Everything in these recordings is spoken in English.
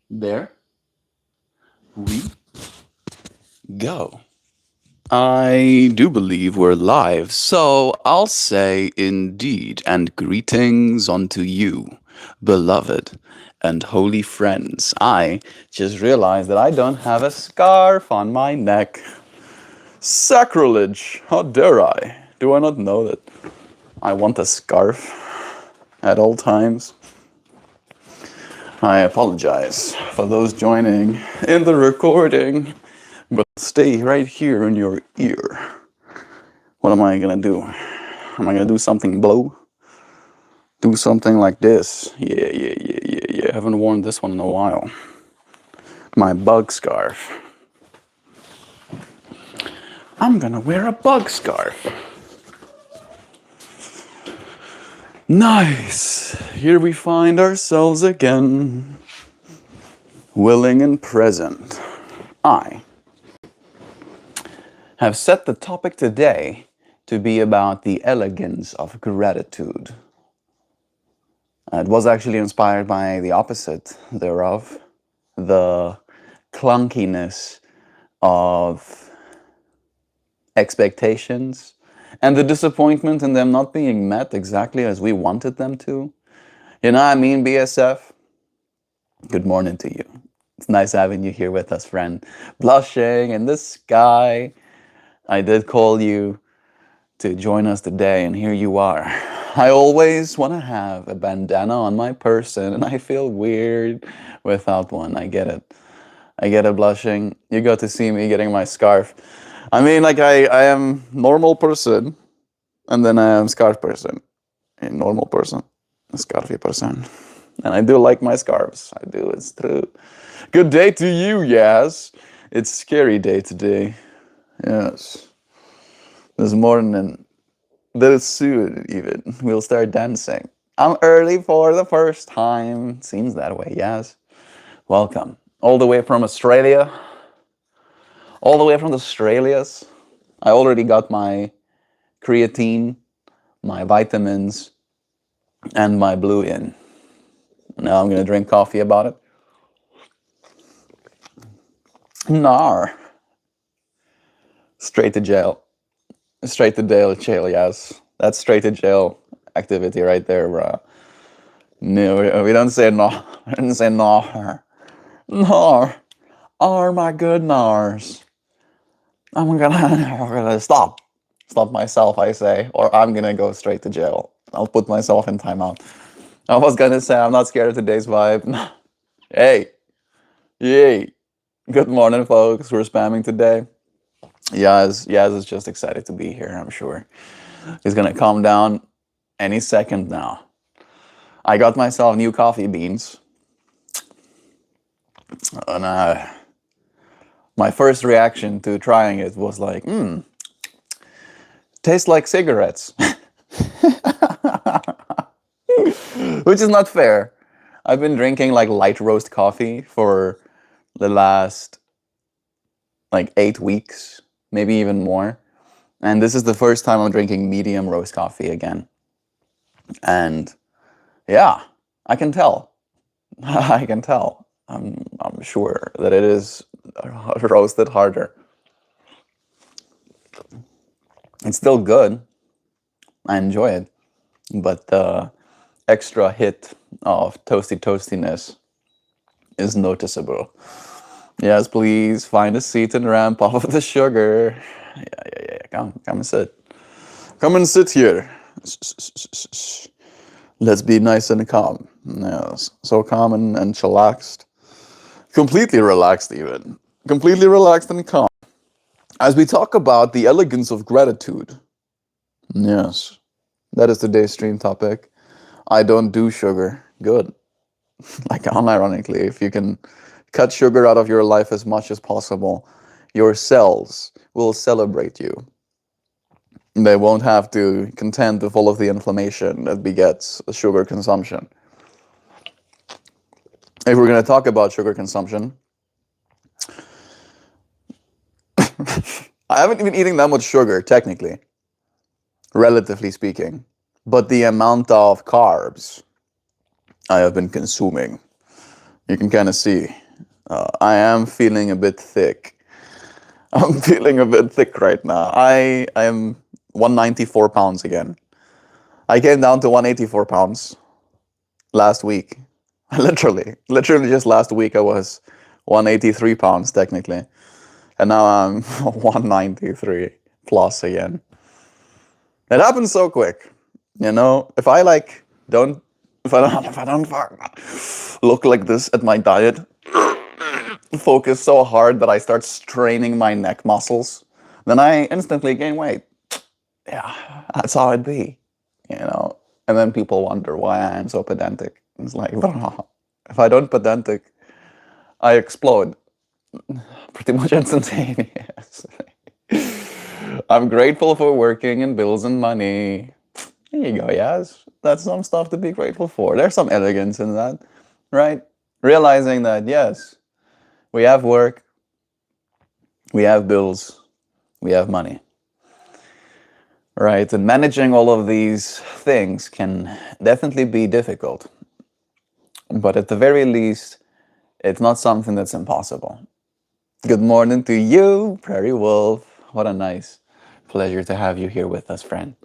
There we go. I do believe we're live, so I'll say indeed, and greetings unto you, beloved and holy friends. I just realized that I don't have a scarf on my neck. Sacrilege! How dare I? Do I not know that I want a scarf at all times? I apologize for those joining in the recording, but stay right here in your ear. What am I gonna do? Am I gonna do something blow? Do something like this? Yeah. Haven't worn this one in a while. My bug scarf. I'm gonna wear a bug scarf. Nice. Here we find ourselves again, willing and present. I have set the topic today to be about the elegance of gratitude. It was actually inspired by the opposite thereof, the clunkiness of expectations and the disappointment in them not being met exactly as we wanted them to. You know what I mean, BSF? Good morning to you. It's nice having you here with us, friend. Blushing in the sky. I did call you to join us today, and here you are. I always want to have a bandana on my person, and I feel weird without one. I get it. I get it, blushing. You got to see me getting my scarf. I mean, like, I am normal person, and then I am scarf person. A normal person, a scarfy person. And I do like my scarves. I do, it's true. Good day to you, yes. It's scary day today. Yes. This morning, very soon even, we'll start dancing. I'm early for the first time. Seems that way, yes. Welcome. All the way from Australia. All the way from the Australias. I already got my creatine, my vitamins, and my blue in. Now I'm gonna drink coffee about it. Nar. Straight to jail. Straight to jail, yes. That's straight to jail activity right there, bro. No, we don't say no. We don't say no. Nar. Oh my good nars. I'm gonna stop. Stop myself, I say, or I'm gonna go straight to jail. I'll put myself in timeout. I was gonna say I'm not scared of today's vibe. Hey. Yay. Good morning, folks. We're spamming today. Yaz is just excited to be here, I'm sure. He's gonna calm down any second now. I got myself new coffee beans. And my first reaction to trying it was like, tastes like cigarettes. Which is not fair. I've been drinking like light roast coffee for the last like 8 weeks, maybe even more. And this is the first time I'm drinking medium roast coffee again. And yeah, I can tell. I can tell. I'm sure that it is roasted harder. It's still good. I enjoy it. But the extra hit of toastiness is noticeable. Yes, please find a seat and ramp off of the sugar. Yeah. Come and sit. Come and sit here. Let's be nice and calm. Yes, so calm and chillaxed. Completely relaxed, even. Completely relaxed and calm. As we talk about the elegance of gratitude. Yes, that is today's stream topic. I don't do sugar. Good. Like, unironically, if you can cut sugar out of your life as much as possible, your cells will celebrate you. They won't have to contend with all of the inflammation that begets sugar consumption. If we're going to talk about sugar consumption, I haven't been eating that much sugar, technically, relatively speaking, but the amount of carbs I have been consuming You can kind of see I am feeling a bit thick. I'm feeling a bit thick right now. I am 194 pounds again. I came down to 184 pounds last week. Literally just last week I was 183 pounds technically. And now I'm 193 plus again. It happens so quick. You know, if I like don't if I don't look like this at my diet, focus so hard that I start straining my neck muscles, then I instantly gain weight. Yeah, that's how it be. You know. And then people wonder why I am so pedantic. It's like, if I don't pedantic, I explode pretty much instantaneous. I'm grateful for working and bills and money. There you go, yes. That's some stuff to be grateful for. There's some elegance in that, right? Realizing that, yes, we have work, we have bills, we have money, right? And managing all of these things can definitely be difficult. But at the very least, it's not something that's impossible. Good morning to you, Prairie Wolf. What a nice pleasure to have you here with us, friend.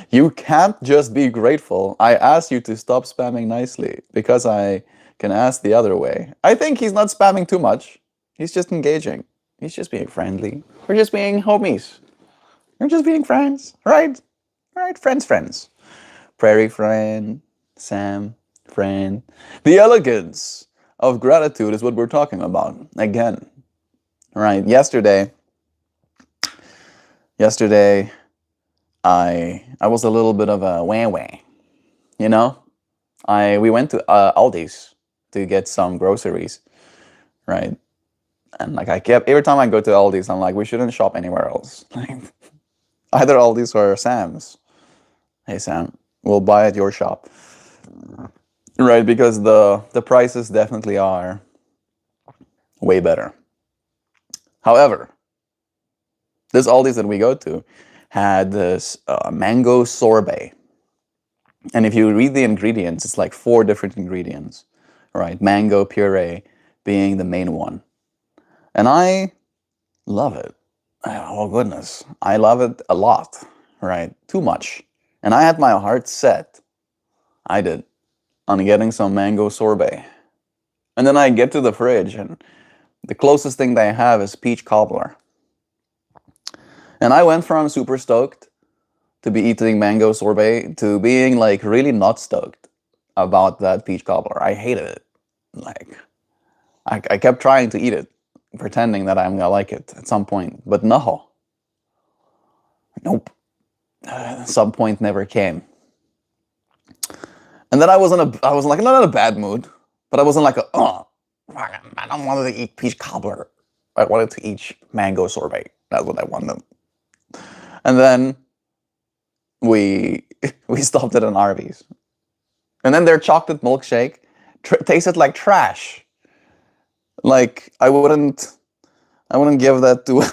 You can't just be grateful. I asked you to stop spamming nicely because I can ask the other way. I think he's not spamming too much. He's just engaging. He's just being friendly. We're just being homies. We're just being friends, right? Right? Friends. Prairie friend, Sam, friend. The elegance of gratitude is what we're talking about. Again, right? Yesterday, I was a little bit of a wah. You know, we went to Aldi's to get some groceries, right? And like I kept every time I go to Aldi's, I'm like, we shouldn't shop anywhere else. Either Aldi's or Sam's. Hey Sam, we'll buy at your shop, right? Because the prices definitely are way better. However, this Aldi's that we go to had this mango sorbet. And if you read the ingredients, it's like 4 different ingredients, right? Mango puree being the main one. And I love it. Oh, goodness. I love it a lot, right? Too much. And I had my heart set, I did, on getting some mango sorbet. And then I get to the fridge, and the closest thing they have is peach cobbler. And I went from super stoked to be eating mango sorbet to being like really not stoked about that peach cobbler. I hated it. Like, I kept trying to eat it, pretending that I'm gonna like it at some point, but no. Nope. Some point never came. And then I was like not in a bad mood, but I wasn't like I don't want to eat peach cobbler. I wanted to eat mango sorbet. That's what I wanted. And then we stopped at an Arby's, and then their chocolate milkshake tasted like trash. Like I wouldn't give that to.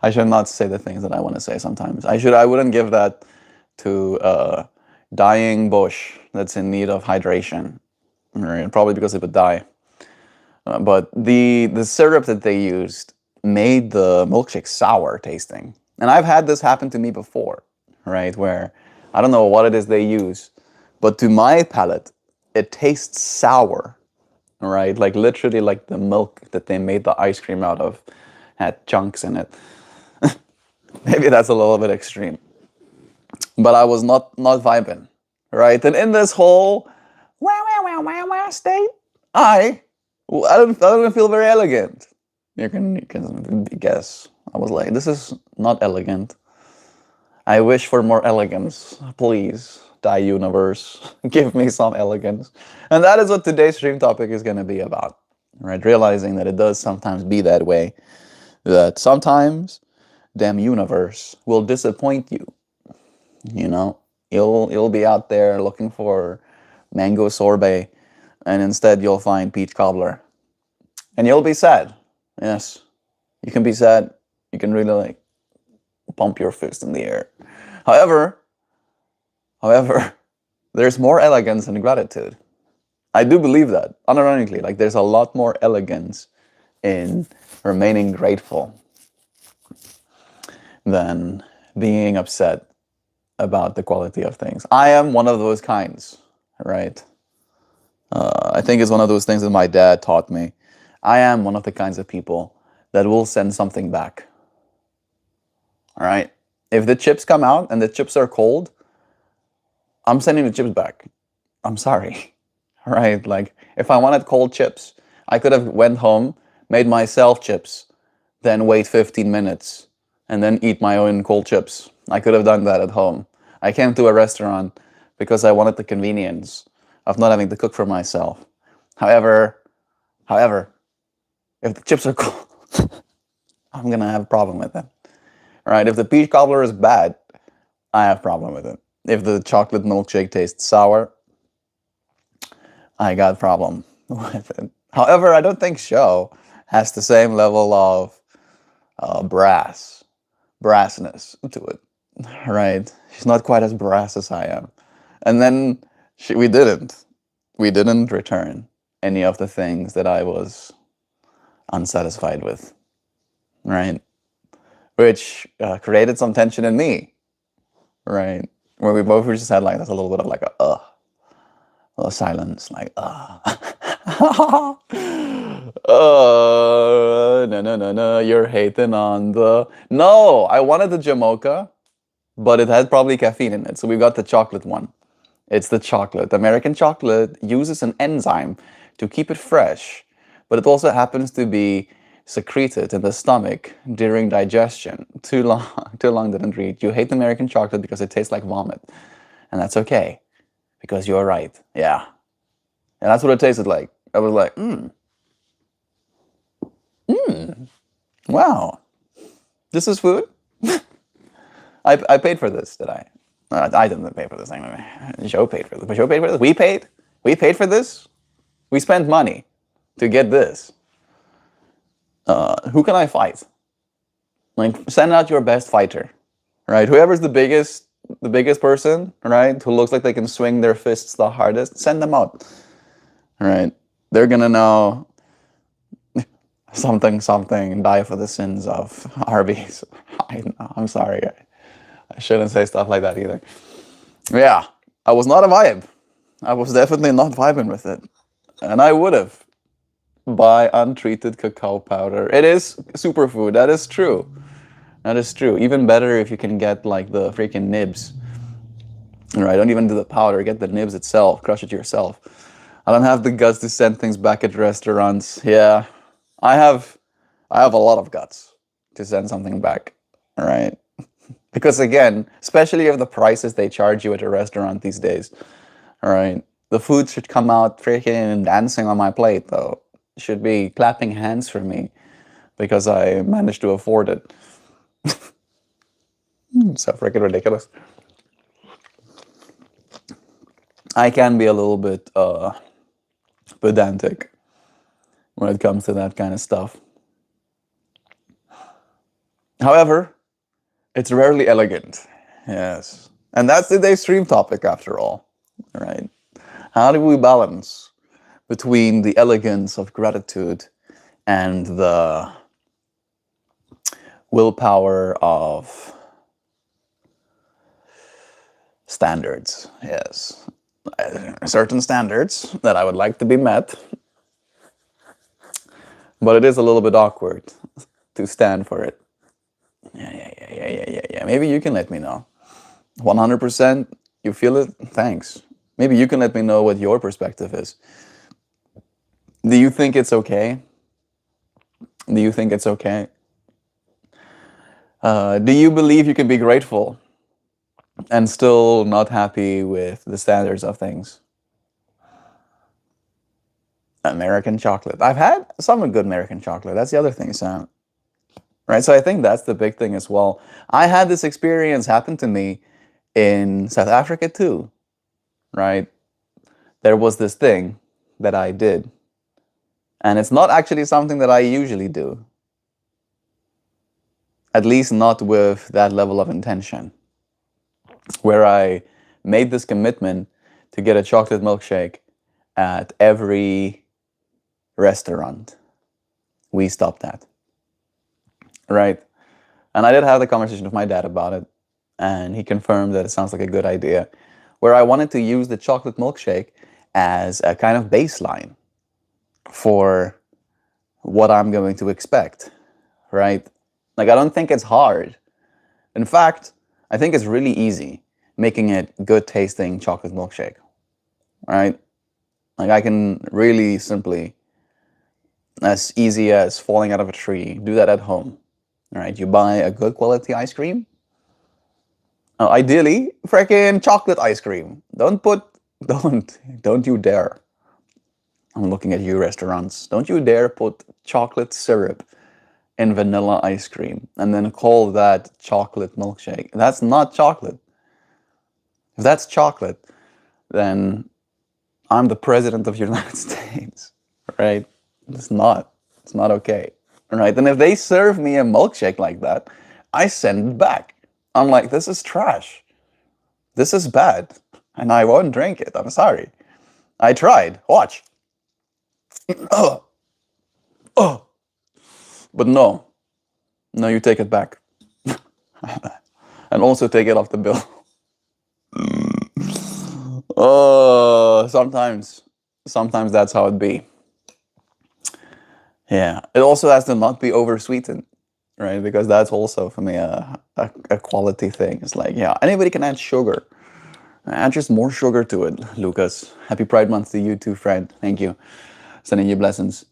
I should not say the things that I want to say sometimes. I wouldn't give that to a dying bush that's in need of hydration, right? Probably because it would die. But the syrup that they used made the milkshake sour tasting. And I've had this happen to me before, right? Where I don't know what it is they use, but to my palate, it tastes sour, right? Like literally like the milk that they made the ice cream out of had chunks in it. Maybe that's a little bit extreme. But I was not vibing, right? And in this whole state, I don't feel very elegant. You can guess. I was like, this is not elegant. I wish for more elegance. Please, die universe, give me some elegance. And that is what today's stream topic is going to be about, right? Realizing that it does sometimes be that way. That sometimes, damn universe will disappoint you. You know, you'll be out there looking for mango sorbet, and instead you'll find peach cobbler, and you'll be sad. Yes, you can be sad. You can really like pump your fist in the air. However, there's more elegance in gratitude. I do believe that, unironically. Like, there's a lot more elegance in remaining grateful than being upset about the quality of things. I am one of those kinds, right? I think it's one of those things that my dad taught me. I am one of the kinds of people that will send something back. All right? If the chips come out and the chips are cold, I'm sending the chips back. I'm sorry. All right? Like, if I wanted cold chips, I could have went home, made myself chips, then wait 15 minutes, and then eat my own cold chips. I could have done that at home. I came to a restaurant because I wanted the convenience of not having to cook for myself. However, if the chips are cold, I'm gonna have a problem with it. Right? If the peach cobbler is bad, I have a problem with it. If the chocolate milkshake tastes sour, I got a problem with it. However, I don't think Show has the same level of brassness to it. Right? She's not quite as brass as I am. And then we didn't return any of the things that I was unsatisfied with, right? Which created some tension in me, right? Where we both just had like this a little bit of like a little silence, like no, you're hating on the. No, I wanted the Jamocha, but it had probably caffeine in it, so we got the chocolate one. It's the chocolate. American chocolate uses an enzyme to keep it fresh, but it also happens to be secreted in the stomach during digestion. Too long didn't read. You hate American chocolate because it tastes like vomit, and that's okay, because you're right. Yeah, and that's what it tasted like. I was like, wow, this is food. I paid for this, did I? I didn't pay for this anyway. Joe paid for this. But Joe paid for this. We paid. We paid for this. We spent money to get this. Who can I fight? Like, send out your best fighter, right? Whoever's the biggest person, right? Who looks like they can swing their fists the hardest, send them out, right? They're gonna know something, die for the sins of Arby's. I'm sorry. I shouldn't say stuff like that either. Yeah, I was not a vibe. I was definitely not vibing with it. And I would have. Buy untreated cacao powder. It is superfood. That is true. That is true. Even better if you can get like the freaking nibs. Right? Don't even do the powder. Get the nibs itself. Crush it yourself. I don't have the guts to send things back at restaurants. Yeah, I have a lot of guts to send something back. All right. Because again, especially if the prices they charge you at a restaurant these days, all right, the food should come out freaking dancing on my plate, though. It should be clapping hands for me because I managed to afford it. So freaking ridiculous. I can be a little bit pedantic when it comes to that kind of stuff. However, it's rarely elegant. Yes. And that's today's stream topic after all. Right? How do we balance between the elegance of gratitude and the willpower of standards? Yes. Certain standards that I would like to be met, but it is a little bit awkward to stand for it. Yeah. Maybe you can let me know. 100%, you feel it? Thanks. Maybe you can let me know what your perspective is. Do you think it's okay? Do you think it's okay? Do you believe you can be grateful and still not happy with the standards of things? American chocolate. I've had some good American chocolate. That's the other thing, Sam. Right? So I think that's the big thing as well. I had this experience happen to me in South Africa too. Right? There was this thing that I did. And it's not actually something that I usually do. At least not with that level of intention. Where I made this commitment to get a chocolate milkshake at every restaurant. We stopped that, right? And I did have the conversation with my dad about it, and he confirmed that it sounds like a good idea, where I wanted to use the chocolate milkshake as a kind of baseline for what I'm going to expect, right? Like, I don't think it's hard. In fact, I think it's really easy making it good tasting chocolate milkshake, right? Like, I can really simply, as easy as falling out of a tree, do that at home, right? You buy a good quality ice cream. Ideally, freaking chocolate ice cream. Don't you dare. I'm looking at you, restaurants. Don't you dare put chocolate syrup in vanilla ice cream and then call that chocolate milkshake. That's not chocolate. If that's chocolate, then I'm the president of the United States, right? It's not. It's not okay, right? And if they serve me a milkshake like that, I send it back. I'm like, this is trash. This is bad, and I won't drink it. I'm sorry. I tried. Watch. Oh, oh. But no, you take it back, and also take it off the bill. Oh, sometimes that's how it be. Yeah, it also has to not be over sweetened, right? Because that's also for me a quality thing. It's like, yeah, anybody can add sugar. Add just more sugar to it, Lucas. Happy Pride Month to you too, friend. Thank you. Sending you blessings.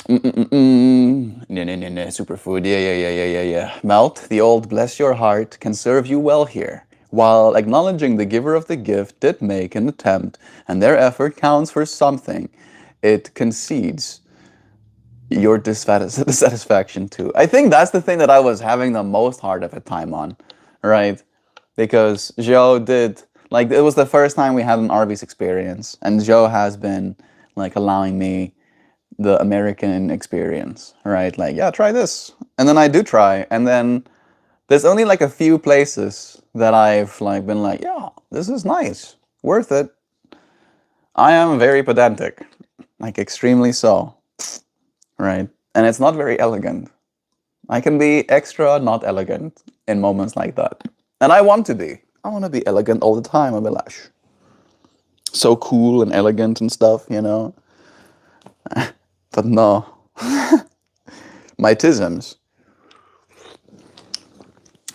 Superfood. Yeah. Melt, the old bless your heart can serve you well here. While acknowledging the giver of the gift did make an attempt, and their effort counts for something, it concedes your dissatisfaction too. I think that's the thing that I was having the most hard of a time on, right? Because Joe did, like, it was the first time we had an Arby's experience, and Joe has been, like, allowing me the American experience, right? Like, yeah, try this. And then I do try, and then there's only, like, a few places that I've, like, been like, yeah, this is nice, worth it. I am very pedantic, like, extremely so, right? And it's not very elegant. I can be extra not elegant in moments like that. And I want to be. I want to be elegant all the time, Abhilash. So cool and elegant and stuff, you know? But no. My tisms.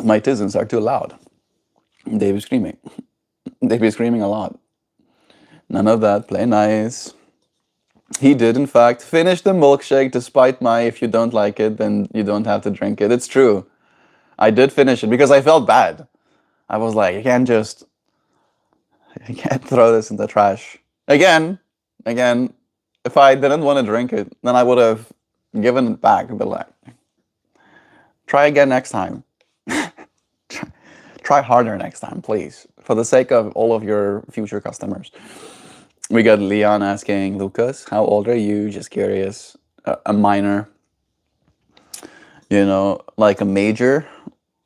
My tisms are too loud. They be screaming. They be screaming a lot. None of that. Play nice. He did, in fact, finish the milkshake despite my, if you don't like it, then you don't have to drink it. It's true. I did finish it because I felt bad. I was like, you can't throw this in the trash. Again, if I didn't want to drink it, then I would have given it back. But like, try again next time. Try harder next time, please. For the sake of all of your future customers. We got Leon asking, Lucas, how old are you? Just curious. A minor. You know, like a major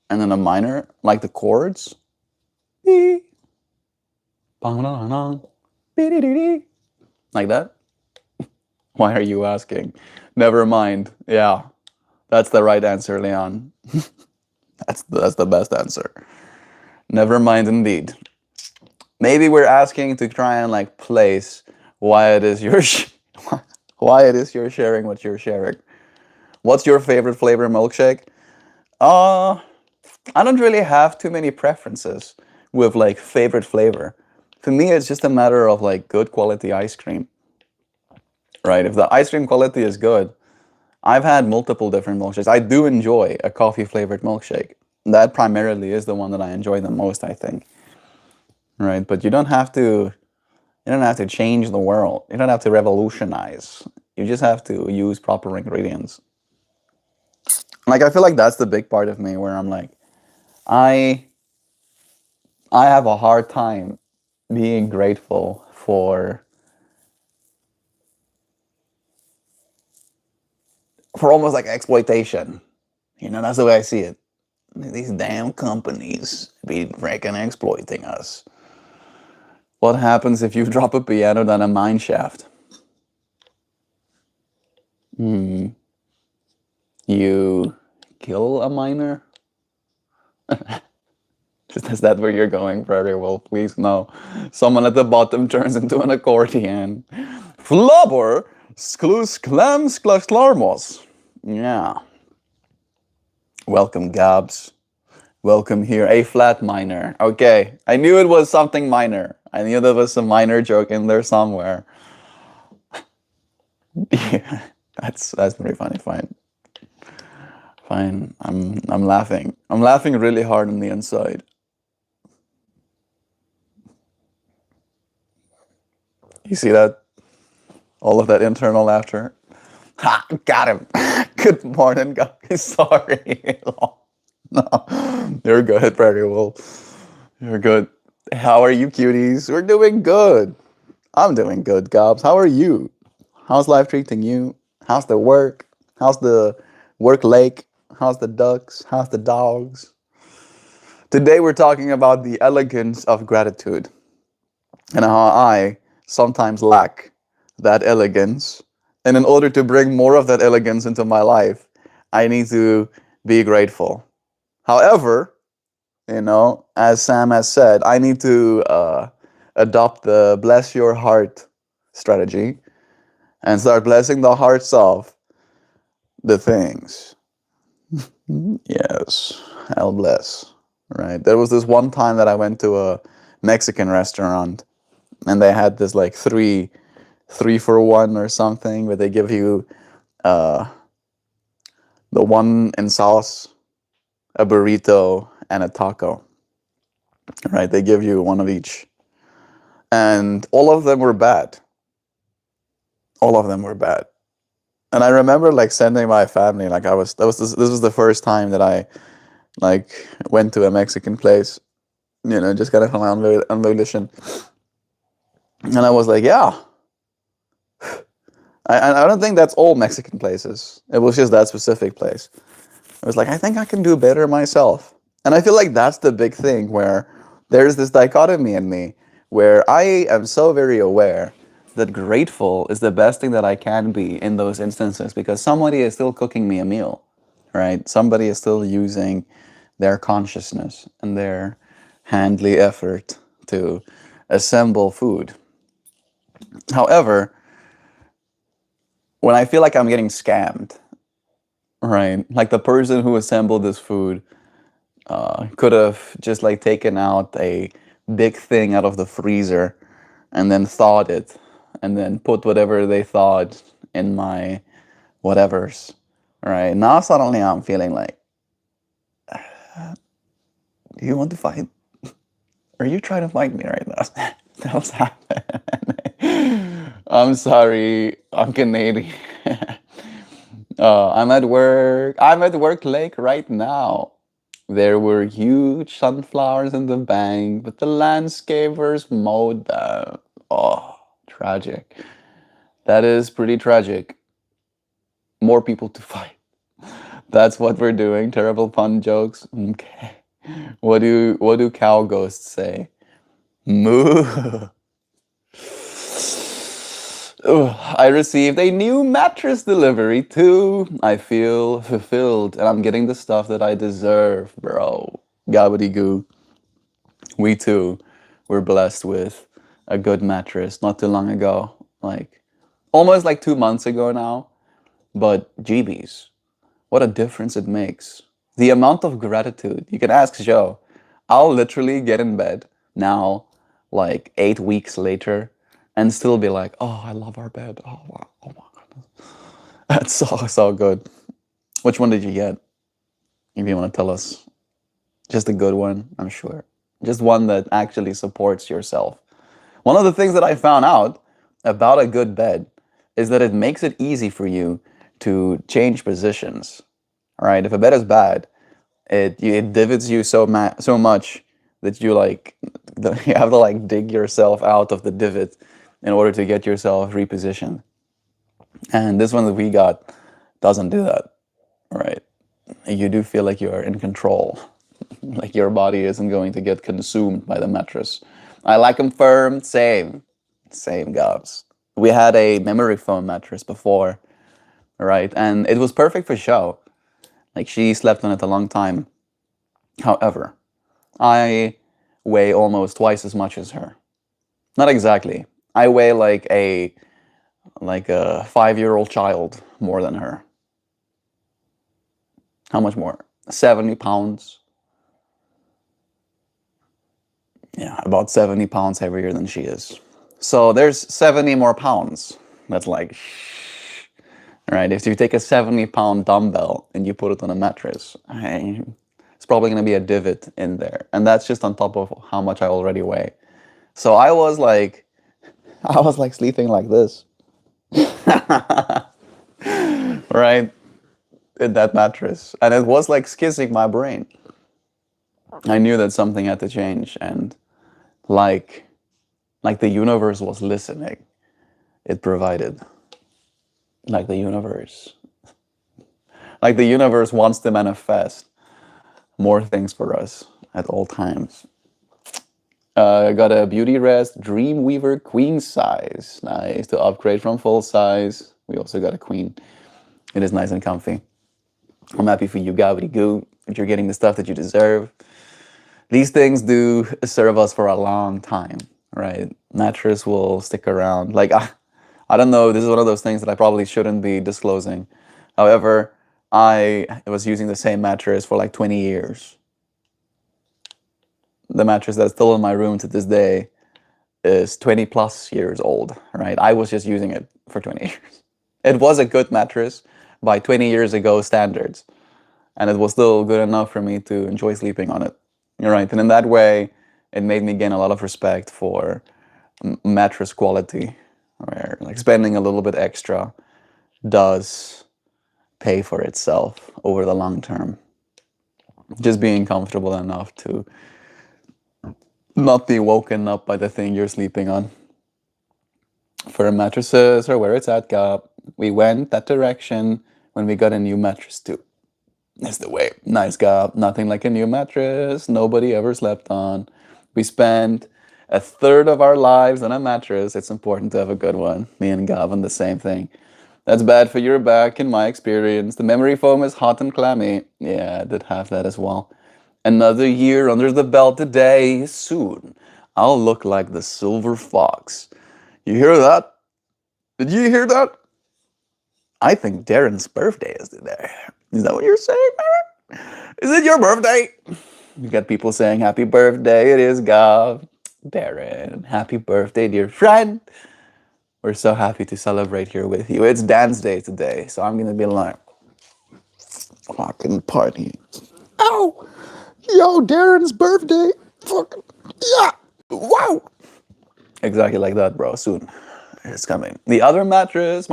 and then a minor, like the chords. Like that? Why are you asking? Never mind. Yeah, that's the right answer, Leon. That's the best answer. Never mind indeed. Maybe we're asking to try and like place why it is you're sharing what you're sharing. What's your favorite flavor milkshake? I don't really have too many preferences with like favorite flavor. For me, it's just a matter of like good quality ice cream. Right? If the ice cream quality is good, I've had multiple different milkshakes. I do enjoy a coffee flavored milkshake. That primarily is the one that I enjoy the most, I think. Right? But you don't have to change the world. You don't have to revolutionize. You just have to use proper ingredients. Like I feel like that's the big part of me where I'm like, I have a hard time being grateful for almost like exploitation. You know, that's the way I see it. These damn companies be freaking exploiting us. What happens if you drop a piano down a mine shaft? You kill a miner? Is that where you're going, Prairie Wolf? Please, no. Someone at the bottom turns into an accordion. Flubber, sklus klams sklarmos. Yeah. Welcome, Gabs. Welcome here. A flat minor. Okay. I knew it was something minor. I knew there was a minor joke in there somewhere. Yeah, that's pretty funny. Fine. Fine. I'm laughing. I'm laughing really hard on the inside. You see that? All of that internal laughter. Ha! Got him. Good morning, guys. Sorry. No, you're good, Prairie Wolf. You're good. How are you, cuties? We're doing good. I'm doing good, Gobs. How are you? How's life treating you? How's the work? How's the work lake? How's the ducks? How's the dogs? Today we're talking about the elegance of gratitude and how I sometimes lack that elegance. And in order to bring more of that elegance into my life, I need to be grateful. However, as Sam has said, I need to adopt the bless your heart strategy and start blessing the hearts of the things. Yes, I'll bless. Right. There was this one time that I went to a Mexican restaurant and they had this like three for one or something where they give you uh, the one in sauce, a burrito, and a taco. Right. They give you one of each. And all of them were bad. All of them were bad. And I remember like sending my family, like this was the first time that I like went to a Mexican place, just kind of on volition. And I was like, yeah. I don't think that's all Mexican places. It was just that specific place. I was like, I think I can do better myself. And I feel like that's the big thing where there's this dichotomy in me where I am so very aware that grateful is the best thing that I can be in those instances because somebody is still cooking me a meal, right? Somebody is still using their consciousness and their handly effort to assemble food. However, when I feel like I'm getting scammed, right? Like the person who assembled this food could have just like taken out a big thing out of the freezer and then thawed it and then put whatever they thawed in my whatevers. Right? Now suddenly I'm feeling like, do you want to fight? Are you trying to fight me right now? What's happening? I'm sorry. I'm Canadian. I'm at work. I'm at work lake right now. There were huge sunflowers in the bank, but the landscapers mowed them. Oh, tragic. That is pretty tragic. More people to fight. That's what we're doing. Terrible pun jokes. Okay. What do cow ghosts say? Moo. I received a new mattress delivery too. I feel fulfilled and I'm getting the stuff that I deserve, bro. Gobbledygoo. We too were blessed with a good mattress not too long ago. Like almost like 2 months ago now. But GBs, what a difference it makes. The amount of gratitude. You can ask Joe. I'll literally get in bed now, like 8 weeks later, and still be like, oh, I love our bed. Oh, wow. Oh, my goodness. That's so good. Which one did you get? If you want to tell us. Just a good one, I'm sure. Just one that actually supports yourself. One of the things that I found out about a good bed is that it makes it easy for you to change positions. All right, if a bed is bad, it divots you so much that you like you have to like dig yourself out of the divot in order to get yourself repositioned. And this one that we got doesn't do that. Right? You do feel like you are in control, like your body isn't going to get consumed by the mattress. I like them firm. Same. Same, guys. We had a memory foam mattress before, right? And it was perfect for show. Like, she slept on it a long time. However, I weigh almost twice as much as her. Not exactly. I weigh like a 5-year-old child more than her. How much more? 70 pounds. Yeah, about 70 pounds heavier than she is. So there's 70 more pounds. That's like, right? If you take a 70-pound dumbbell and you put it on a mattress, it's probably going to be a divot in there. And that's just on top of how much I already weigh. So I was like sleeping like this. Right? In that mattress. And it was like skizzing my brain. I knew that something had to change, and like the universe was listening. It provided. Like the universe. Like the universe wants to manifest more things for us at all times. I got a Beauty Rest Dreamweaver queen size. Nice to upgrade from full size. We also got a queen. It is nice and comfy. I'm happy for you, Gabby Goo, that you're getting the stuff that you deserve. These things do serve us for a long time, right? Mattress will stick around. Like, I don't know, this is one of those things that I probably shouldn't be disclosing. However, I was using the same mattress for like 20 years. The mattress that's still in my room to this day is 20 plus years old, right? I was just using it for 20 years. It was a good mattress by 20 years ago standards, and it was still good enough for me to enjoy sleeping on it. You're right. And in that way, it made me gain a lot of respect for mattress quality, where like spending a little bit extra does pay for itself over the long term. Just being comfortable enough to not be woken up by the thing you're sleeping on. For mattresses or where it's at, Gab, we went that direction when we got a new mattress too. That's the way. Nice, Gab. Nothing like a new mattress nobody ever slept on. We spent a third of our lives on a mattress. It's important to have a good one. Me and Gab on the same thing. That's bad for your back, in my experience. The memory foam is hot and clammy. Yeah, I did have that as well. Another year under the belt today. Soon, I'll look like the silver fox. You hear that? Did you hear that? I think Darren's birthday is today. Is that what you're saying, Darren? Is it your birthday? You got people saying happy birthday. It is Gav. Darren, happy birthday, dear friend. We're so happy to celebrate here with you. It's dance day today, so I'm gonna be like, fucking party. Oh, yo, Darren's birthday. Fucking, yeah, wow. Exactly like that, bro. Soon. It's coming. My other mattress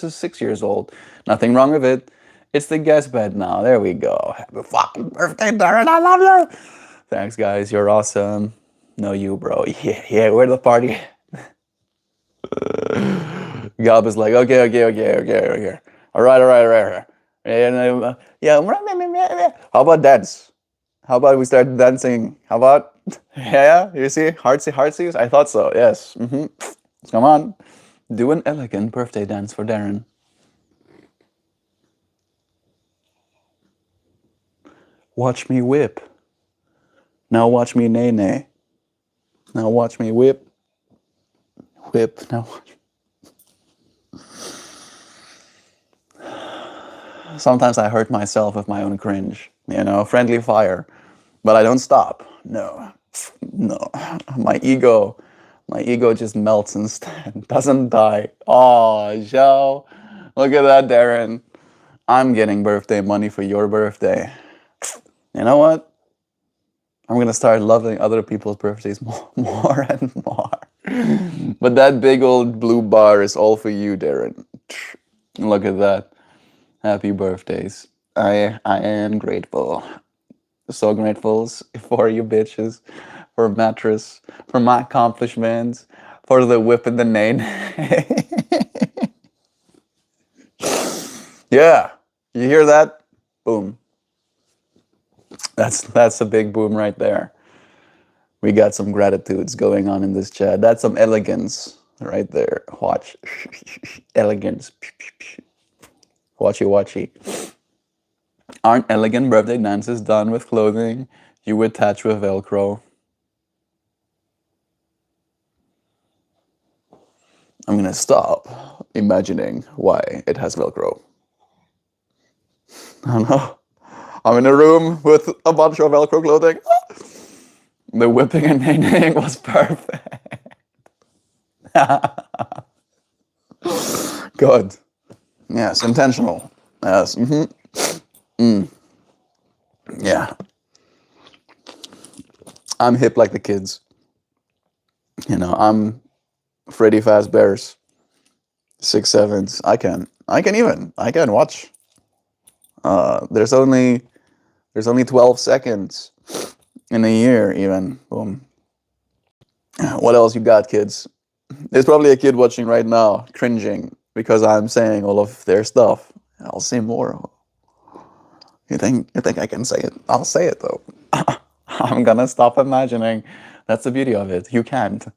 is 6 years old. Nothing wrong with it. It's the guest bed now. There we go. Happy fucking birthday, Darren. I love you. Thanks, guys. You're awesome. No, you, bro. Yeah, we're the party. Gab is like, okay. All right. Yeah. How about dance? How about we start dancing? How about, yeah, you see? Heartsies? I thought so, yes. Come on. Do an elegant birthday dance for Darren. Watch me whip. Now watch me nay. Now watch me whip. Whip. Now watch. Sometimes I hurt myself with my own cringe. Friendly fire. But I don't stop. No. My ego just melts instead. Doesn't die. Oh, Joe. Look at that, Darren. I'm getting birthday money for your birthday. You know what? I'm gonna start loving other people's birthdays more and more. But that big old blue bar is all for you, Darren. Look at that. Happy birthdays. I am grateful. So grateful for you bitches, for mattress, for my accomplishments, for the whip and the name. Yeah, you hear that? Boom. That's a big boom right there. We got some gratitudes going on in this chat. That's some elegance right there. Watch. Elegance. Watchy, watchy. Aren't elegant birthday dances done with clothing you attach with Velcro? I'm gonna stop imagining why it has Velcro. I don't know. I'm in a room with a bunch of Velcro clothing. The whipping and nailing was perfect. Good. Yes, intentional. Yes. Yeah. I'm hip like the kids. I'm Freddy Fazbear's 6'7". I can watch. There's only 12 seconds in a year even. Boom. What else you got, kids? There's probably a kid watching right now, cringing because I'm saying all of their stuff. I'll say more. You think I can say it? I'll say it though. I'm gonna stop imagining. That's the beauty of it. You can't.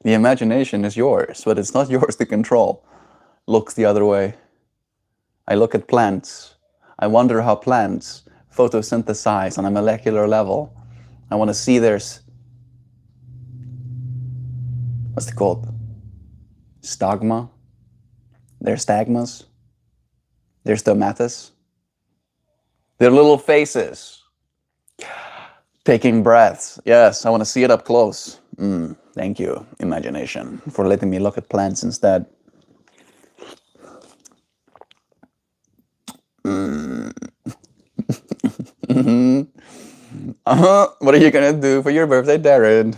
The imagination is yours, but it's not yours to control. Looks the other way. I look at plants. I wonder how plants photosynthesize on a molecular level. I want to see what's it called? Stagma? Their stagmas? Their stomatas? Their little faces. Taking breaths. Yes, I want to see it up close. Thank you, imagination, for letting me look at plants instead. What are you gonna do for your birthday, Darren?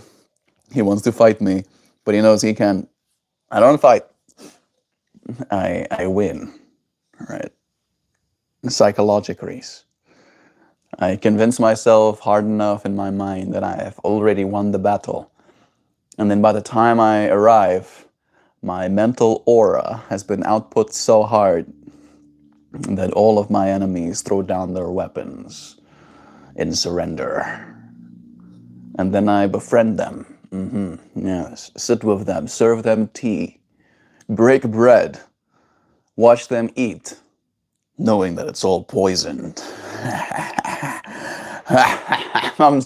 He wants to fight me, but he knows he can't. I don't fight. I win, right? Psychologically. I convince myself hard enough in my mind that I have already won the battle. And then by the time I arrive, my mental aura has been output so hard that all of my enemies throw down their weapons in surrender. And then I befriend them. Yes, sit with them, serve them tea, break bread, watch them eat, knowing that it's all poisoned. I'm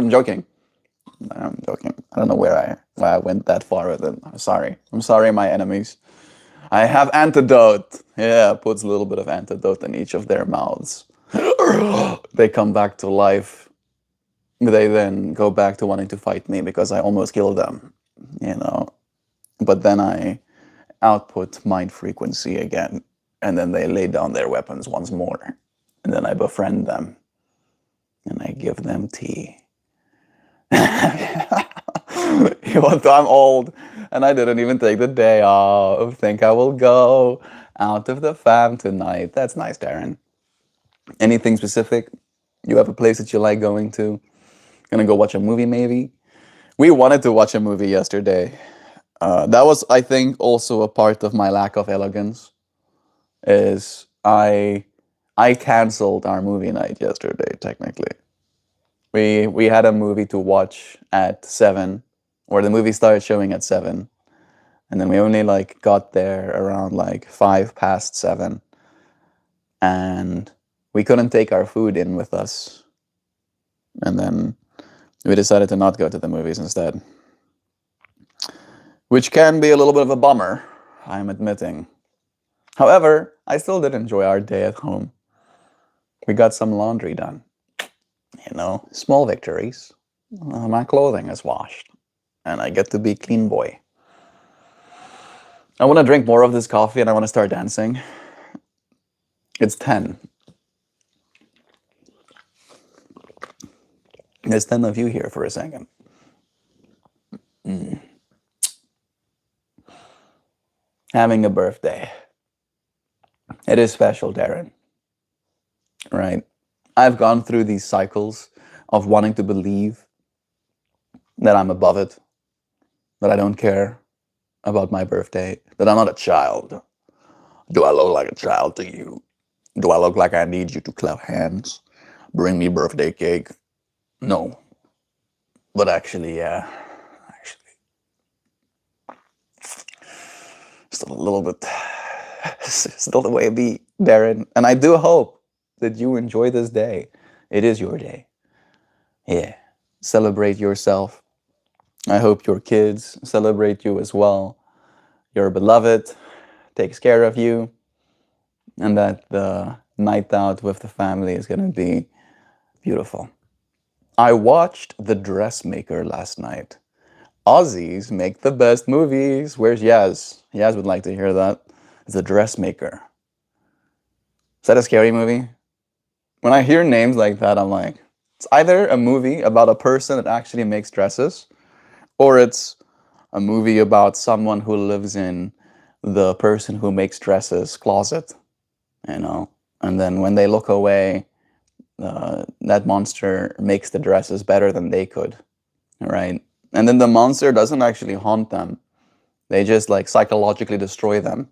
joking. I'm joking. I don't know why I went that far with it. I'm sorry. I'm sorry, my enemies. I have antidote. Yeah, puts a little bit of antidote in each of their mouths. They come back to life. They then go back to wanting to fight me because I almost killed them, But then I output mind frequency again, and then they lay down their weapons once more. And then I befriend them, and I give them tea. I'm old, and I didn't even take the day off. Think I will go out of the fam tonight. That's nice, Darren. Anything specific? You have a place that you like going to? Gonna go watch a movie, maybe? We wanted to watch a movie yesterday. That was, I think, also a part of my lack of elegance. Is I canceled our movie night yesterday. Technically, we had a movie to watch at 7, or the movie started showing at 7, and then we only got there around 7:05, and we couldn't take our food in with us, and then we decided to not go to the movies instead. Which can be a little bit of a bummer, I'm admitting. However, I still did enjoy our day at home. We got some laundry done. Small victories. My clothing is washed, and I get to be clean boy. I want to drink more of this coffee, and I want to start dancing. It's 10. There's 10 of you here for a second. Having a birthday. It is special, Darren. Right? I've gone through these cycles of wanting to believe that I'm above it, that I don't care about my birthday, that I'm not a child. Do I look like a child to you? Do I look like I need you to clap hands? Bring me birthday cake? No. But actually, yeah, actually, still a little bit, still the way it be, Darren. And I do hope that you enjoy this day. It is your day. Yeah. Celebrate yourself. I hope your kids celebrate you as well. Your beloved takes care of you, and that the night out with the family is going to be beautiful. I watched The Dressmaker last night. Aussies make the best movies. Where's Yaz? Yaz would like to hear that. It's The Dressmaker. Is that a scary movie? When I hear names like that, I'm like, it's either a movie about a person that actually makes dresses, or it's a movie about someone who lives in the person who makes dresses closet, you know. And then when they look away, that monster makes the dresses better than they could, right? And then the monster doesn't actually haunt them. They just like psychologically destroy them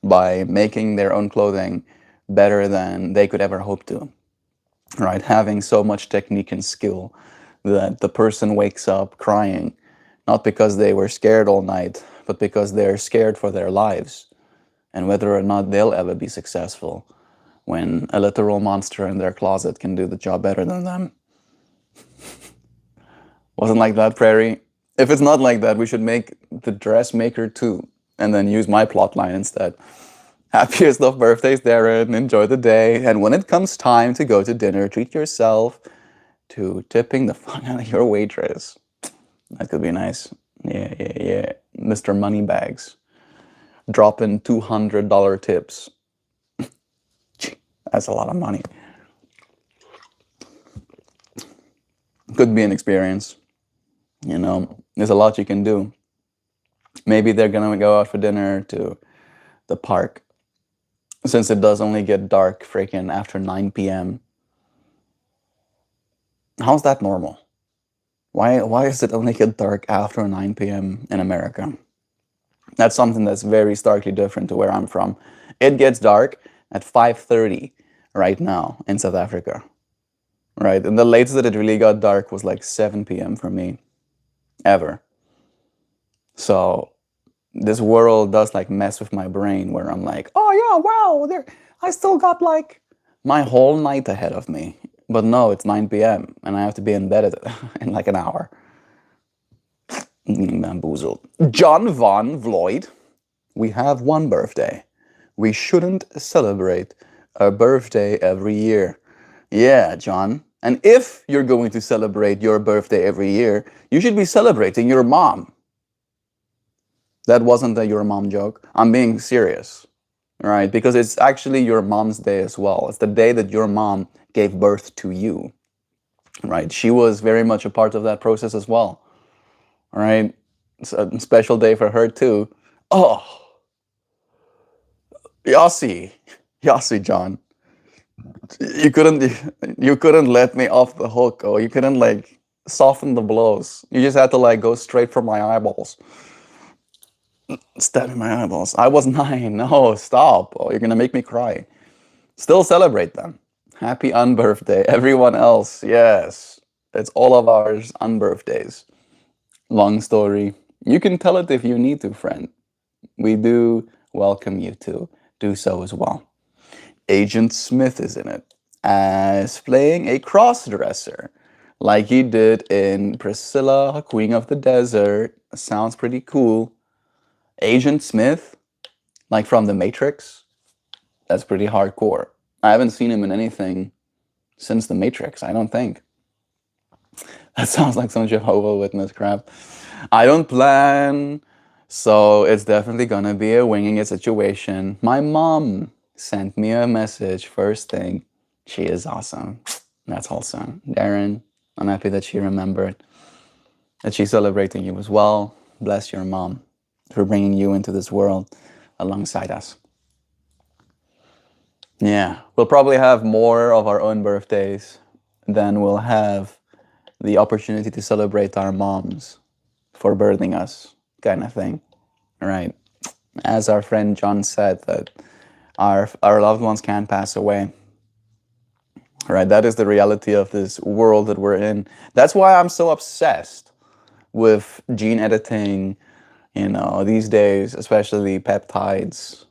by making their own clothing better than they could ever hope to, right? Having so much technique and skill that the person wakes up crying, not because they were scared all night, but because they're scared for their lives and whether or not they'll ever be successful when a literal monster in their closet can do the job better than them. Wasn't like that, Prairie? If it's not like that, we should make The Dressmaker 2 and then use my plotline instead. Happiest of birthdays, Darren. Enjoy the day. And when it comes time to go to dinner, treat yourself to tipping the fuck out of your waitress. That could be nice. Yeah, yeah, yeah. Mr. Moneybags. Dropping $200 tips. That's a lot of money. Could be an experience. You know, there's a lot you can do. Maybe they're gonna go out for dinner to the park, since it does only get dark freaking after 9 p.m. How's that normal? Why is it only get dark after 9 p.m. in America? That's something that's very starkly different to where I'm from. It gets dark at 5:30 right now in South Africa. Right? And the latest that it really got dark was like 7 p.m. for me, ever. So this world does like mess with my brain where I'm like, oh yeah, wow, I still got like my whole night ahead of me. But no, it's 9 p.m. and I have to be in bed in like an hour. Bamboozled. John Von Vloyd, we have one birthday. We shouldn't celebrate a birthday every year. Yeah, John. And if you're going to celebrate your birthday every year, you should be celebrating your mom. That wasn't a your mom joke. I'm being serious, right? Because it's actually your mom's day as well. It's the day that your mom gave birth to you, right? She was very much a part of that process as well, right? It's a special day for her too. Oh, Yossi, John. You couldn't let me off the hook. Oh, you couldn't like soften the blows. You just had to like go straight for my eyeballs. Stabbing my eyeballs. I was 9. No, stop. Oh, you're gonna make me cry. Still celebrate them. Happy unbirthday. Everyone else, yes. It's all of ours unbirthdays. Long story. You can tell it if you need to, friend. We do welcome you to do so as well. Agent Smith is in it as playing a cross-dresser like he did in Priscilla, Queen of the Desert. Sounds pretty cool. Agent Smith, like from The Matrix, that's pretty hardcore. I haven't seen him in anything since The Matrix, I don't think. That sounds like some Jehovah's Witness crap. I don't plan, so it's definitely gonna be a winging it situation. My mom sent me a message first thing. She is awesome. That's awesome. Darren, I'm happy that she remembered, that she's celebrating you as well. Bless your mom for bringing you into this world alongside us. Yeah, we'll probably have more of our own birthdays than we'll have the opportunity to celebrate our moms for birthing us, kind of thing, right? As our friend John said, that our loved ones can pass away. right? That is the reality of this world that we're in. That's why I'm so obsessed with gene editing, these days, especially peptides,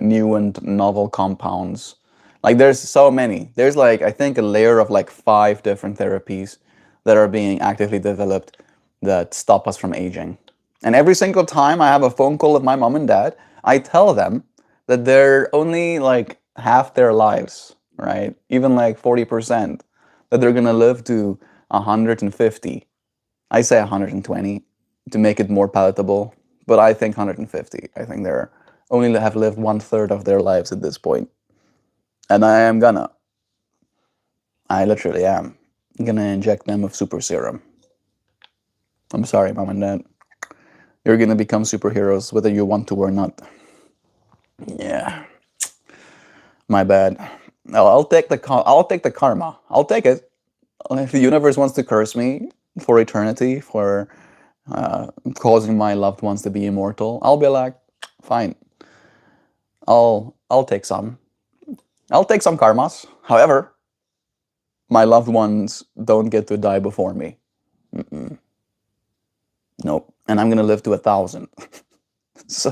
new and novel compounds. Like there's so many. There's like, I think, a layer of like 5 different therapies that are being actively developed that stop us from aging. And every single time I have a phone call with my mom and dad, I tell them that they're only like half their lives, right? Even like 40%, that they're gonna live to 150. I say 120 to make it more palatable, but I think 150. I think they're only have lived 1/3 of their lives at this point. And I literally am gonna inject them with super serum. I'm sorry, mom and dad. You're gonna become superheroes whether you want to or not. Yeah, my bad. I'll take the karma. I'll take it. If the universe wants to curse me for eternity for causing my loved ones to be immortal, I'll be like, fine. I'll take some. I'll take some karmas. However, my loved ones don't get to die before me. Nope. And I'm gonna live to 1,000. So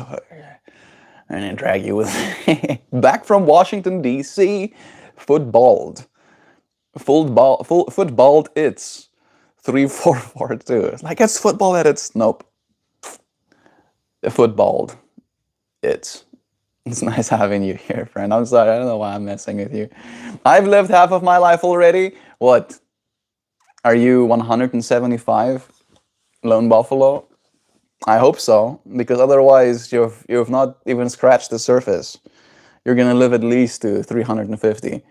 I'm gonna drag you with me. Back from Washington D.C. Footballed. Footballed it's 3442. Like it's football edits. Nope. Footballed it's. It's nice having you here, friend. I'm sorry, I don't know why I'm messing with you. I've lived half of my life already. What? Are you 175, Lone Buffalo? I hope so, because otherwise you've not even scratched the surface. You're gonna live at least to 350.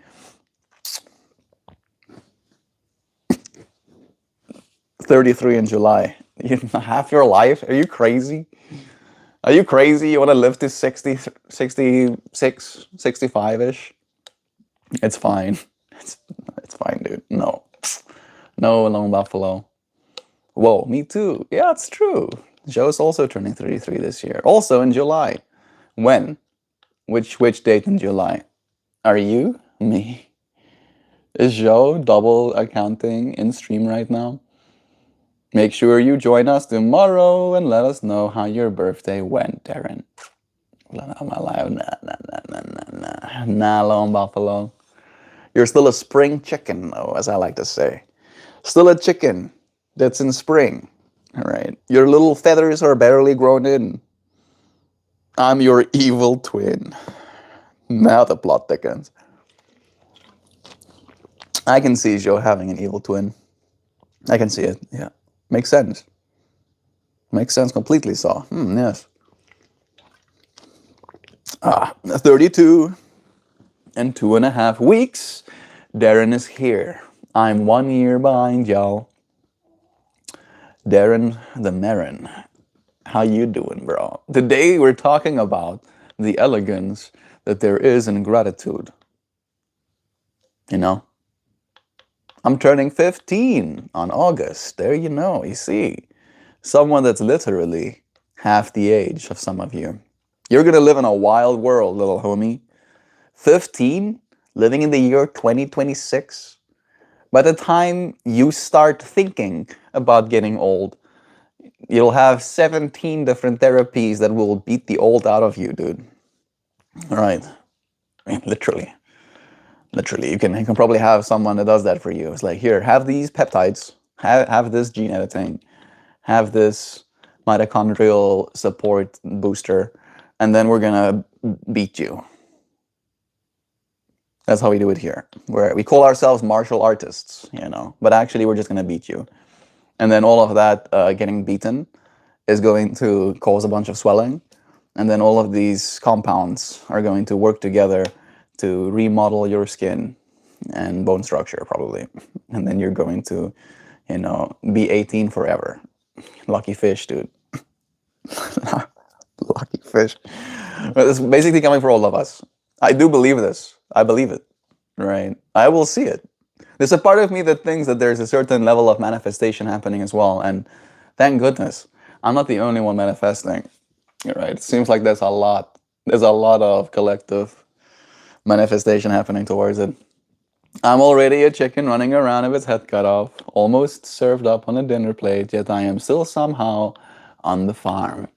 33 in July. Half your life? Are you crazy? Are you crazy? You want to live to 60, 66, 65-ish? It's fine. It's fine, dude. No. No, Lone Buffalo. Whoa, me too. Yeah, it's true. Joe's also turning 33 this year. Also in July. When? Which date in July? Are you? Me. Is Joe double accounting in stream right now? Make sure you join us tomorrow and let us know how your birthday went, Darren. Nah, Lone Buffalo. You're still a spring chicken, though, as I like to say. Still a chicken that's in spring. All right. Your little feathers are barely grown in. I'm your evil twin. Now the plot thickens. I can see Joe having an evil twin. I can see it, yeah. Makes sense. Makes sense completely, so. Yes. 32 and 2.5 weeks. Darren is here. I'm 1 year behind y'all. Darren the Marin. How you doing, bro? Today we're talking about the elegance that there is in gratitude. You know? I'm turning 15 on August. There you see. Someone that's literally half the age of some of you. You're gonna live in a wild world, little homie. 15, living in the year 2026. By the time you start thinking about getting old, you'll have 17 different therapies that will beat the old out of you, dude. All right. I mean, literally. Literally, you can probably have someone that does that for you. It's like, here, have these peptides, have this gene editing, have this mitochondrial support booster, and then we're gonna beat you. That's how we do it here. We call ourselves martial artists, but actually we're just gonna beat you. And then all of that getting beaten is going to cause a bunch of swelling, and then all of these compounds are going to work together to remodel your skin and bone structure, probably. And then you're going to, be 18 forever. Lucky fish, dude. Lucky fish. But it's basically coming for all of us. I do believe this. I believe it, right? I will see it. There's a part of me that thinks that there's a certain level of manifestation happening as well. And thank goodness, I'm not the only one manifesting, right? It seems like there's a lot of collective manifestation happening towards it. I'm already a chicken running around with its head cut off, almost served up on a dinner plate, yet I am still somehow on the farm,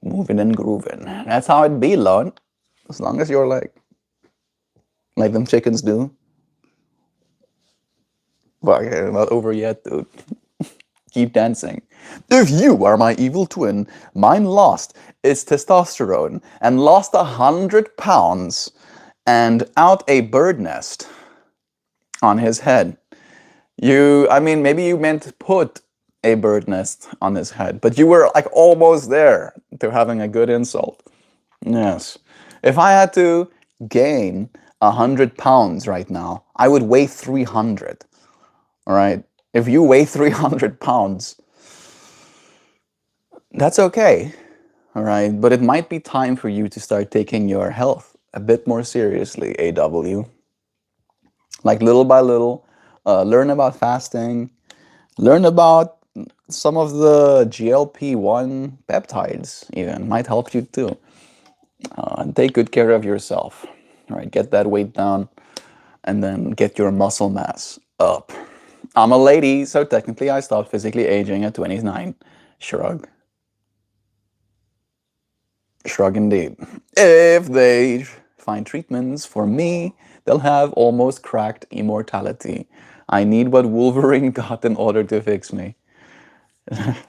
moving and grooving. That's how it be, Lord. As long as you're like them chickens do. But yeah, not over yet, dude. Keep dancing. If you are my evil twin, mine lost its testosterone and lost 100 pounds and out a bird nest on his head. I mean, maybe you meant put a bird nest on his head, but you were like almost there to having a good insult. Yes. If I had to gain 100 pounds right now, I would weigh 300. All right. If you weigh 300 pounds, that's okay. All right. But it might be time for you to start taking your health a bit more seriously, AW. Like little by little, learn about fasting, learn about some of the GLP-1 peptides, even might help you too. And take good care of yourself. All right. Get that weight down and then get your muscle mass up. I'm a lady, so technically I stopped physically aging at 29. Shrug. Shrug indeed. If they find treatments for me, they'll have almost cracked immortality. I need what Wolverine got in order to fix me.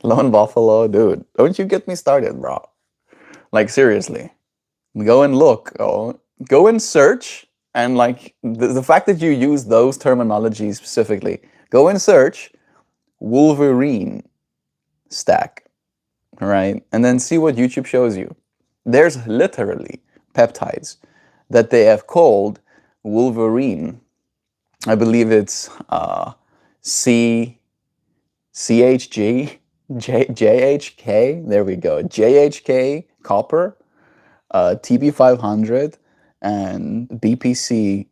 Lone Buffalo, dude, don't you get me started, bro. Like, seriously. Go and look. Oh, go and search. And, like, the fact that you use those terminologies specifically, go and search Wolverine stack, right? And then see what YouTube shows you. There's literally peptides that they have called Wolverine. I believe it's C CHG JHK. There we go. JHK copper, TB500, and BPC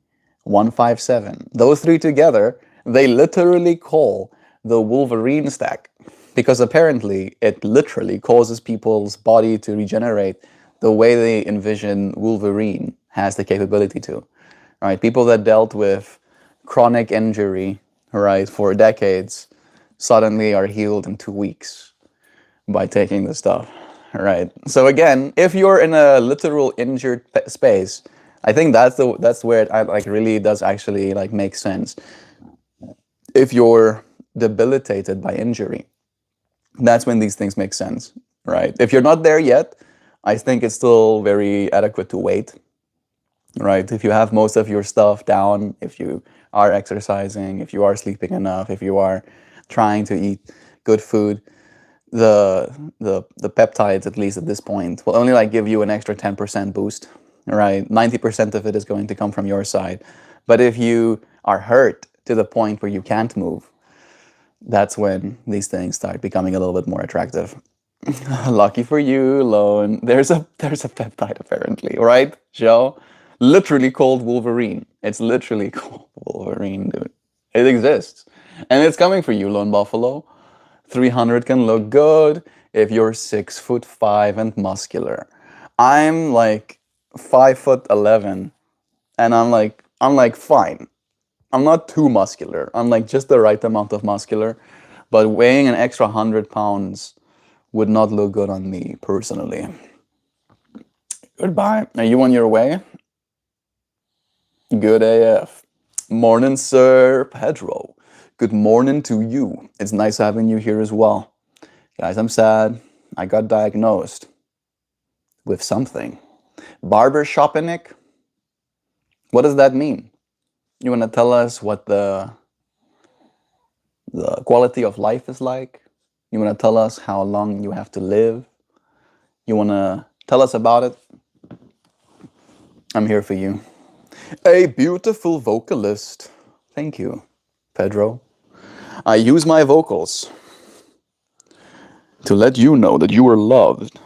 157. Those three together, they literally call the Wolverine stack because apparently it literally causes people's body to regenerate the way they envision Wolverine has the capability to. Right? People that dealt with chronic injury, right, for decades suddenly are healed in 2 weeks by taking the stuff. Right. So again, if you're in a literal injured space, I think that's where it like really does actually like make sense. If you're debilitated by injury, that's when these things make sense, right? If you're not there yet, I think it's still very adequate to wait, right? If you have most of your stuff down, if you are exercising, if you are sleeping enough, if you are trying to eat good food, the peptides, at least at this point, will only like give you an extra 10% boost, right? 90% of it is going to come from your side. But if you are hurt to the point where you can't move, that's when these things start becoming a little bit more attractive. Lucky for you, Lone. There's a peptide apparently, right, Joe? Literally called Wolverine. It's literally called Wolverine, dude. It exists. And it's coming for you, Lone Buffalo. 300 can look good if you're 6'5" and muscular. I'm like 5'11", and I'm like fine. I'm not too muscular. I'm like just the right amount of muscular, but weighing an extra 100 pounds would not look good on me personally. Goodbye. Are you on your way? Good AF. Morning, Sir Pedro. Good morning to you. It's nice having you here as well. Guys, I'm sad. I got diagnosed with something. Barbershopinic? What does that mean? You want to tell us what the quality of life is like? You want to tell us how long you have to live? You want to tell us about it? I'm here for you. A beautiful vocalist. Thank you, Pedro. I use my vocals to let you know that you are loved.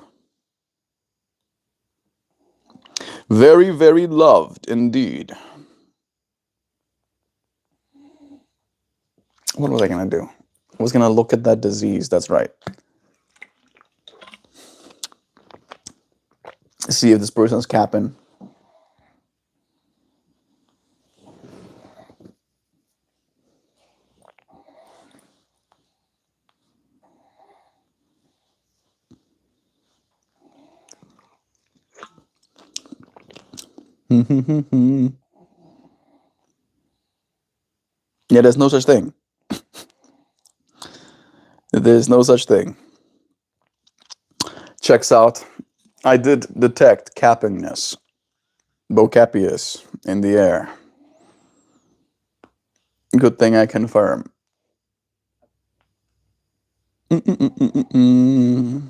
Very, very loved indeed. What was I going to do? I was going to look at that disease. That's right. See if this person's capping. Yeah, there's no such thing. There's no such thing. Checks out. I did detect cappingness, vocapius in the air. Good thing I confirm. Mm-mm-mm-mm-mm.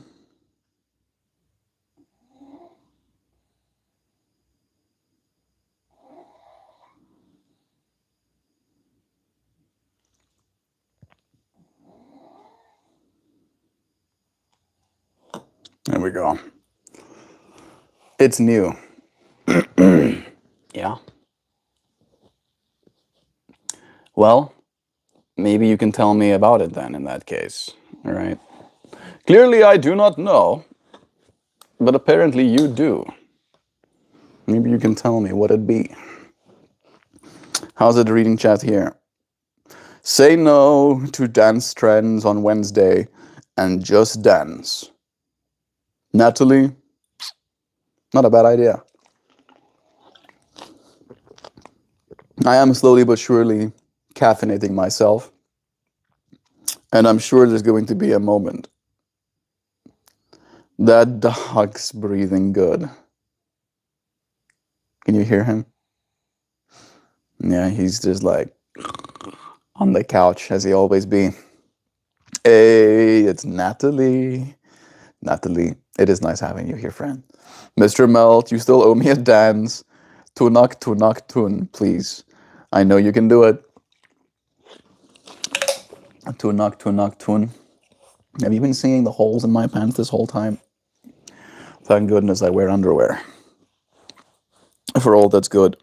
There we go. It's new. Yeah. Well, maybe you can tell me about it then in that case. All right. Clearly, I do not know, but apparently you do. Maybe you can tell me what it be. How's it reading chat here? Say no to dance trends on Wednesday and just dance. Natalie, not a bad idea. I am slowly but surely caffeinating myself, and I'm sure there's going to be a moment. That dog's breathing good. Can you hear him? Yeah, he's just like on the couch as he always be. Hey, it's Natalie. Natalie, it is nice having you here, friend. Mr. Melt, you still owe me a dance. Tunak tun, please. I know you can do it. Tunak tun. Have you been seeing the holes in my pants this whole time? Thank goodness I wear underwear. For all that's good.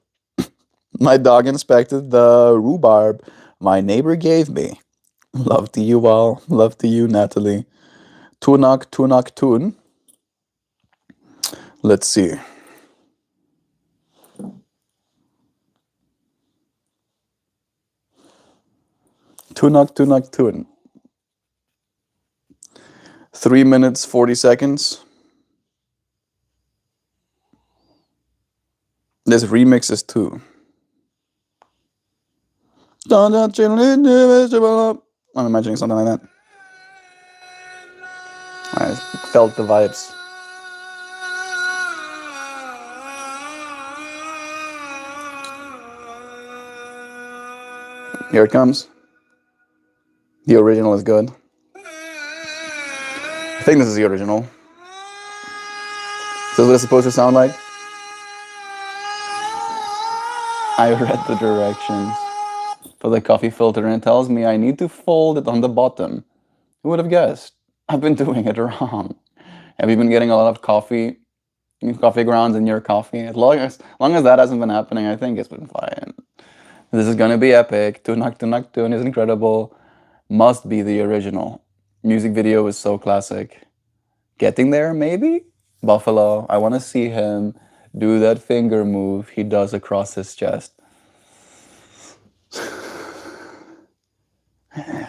My dog inspected the rhubarb my neighbor gave me. Love to you all. Love to you, Natalie. Tunak tun. Let's see. Tunak tun. 3 minutes, 40 seconds. This remix is 2. I'm imagining something like that. I felt the vibes. Here it comes. The original is good. I think this is the original. This is what it's supposed to sound like. I read the directions for the coffee filter and it tells me I need to fold it on the bottom. Who would have guessed? I've been doing it wrong. Have you been getting a lot of coffee grounds in your coffee? As long as that hasn't been happening, I think it's been fine. This is gonna be epic. Tunak Tun is incredible. Must be the original. Music video is so classic. Getting there, maybe? Buffalo. I want to see him do that finger move he does across his chest.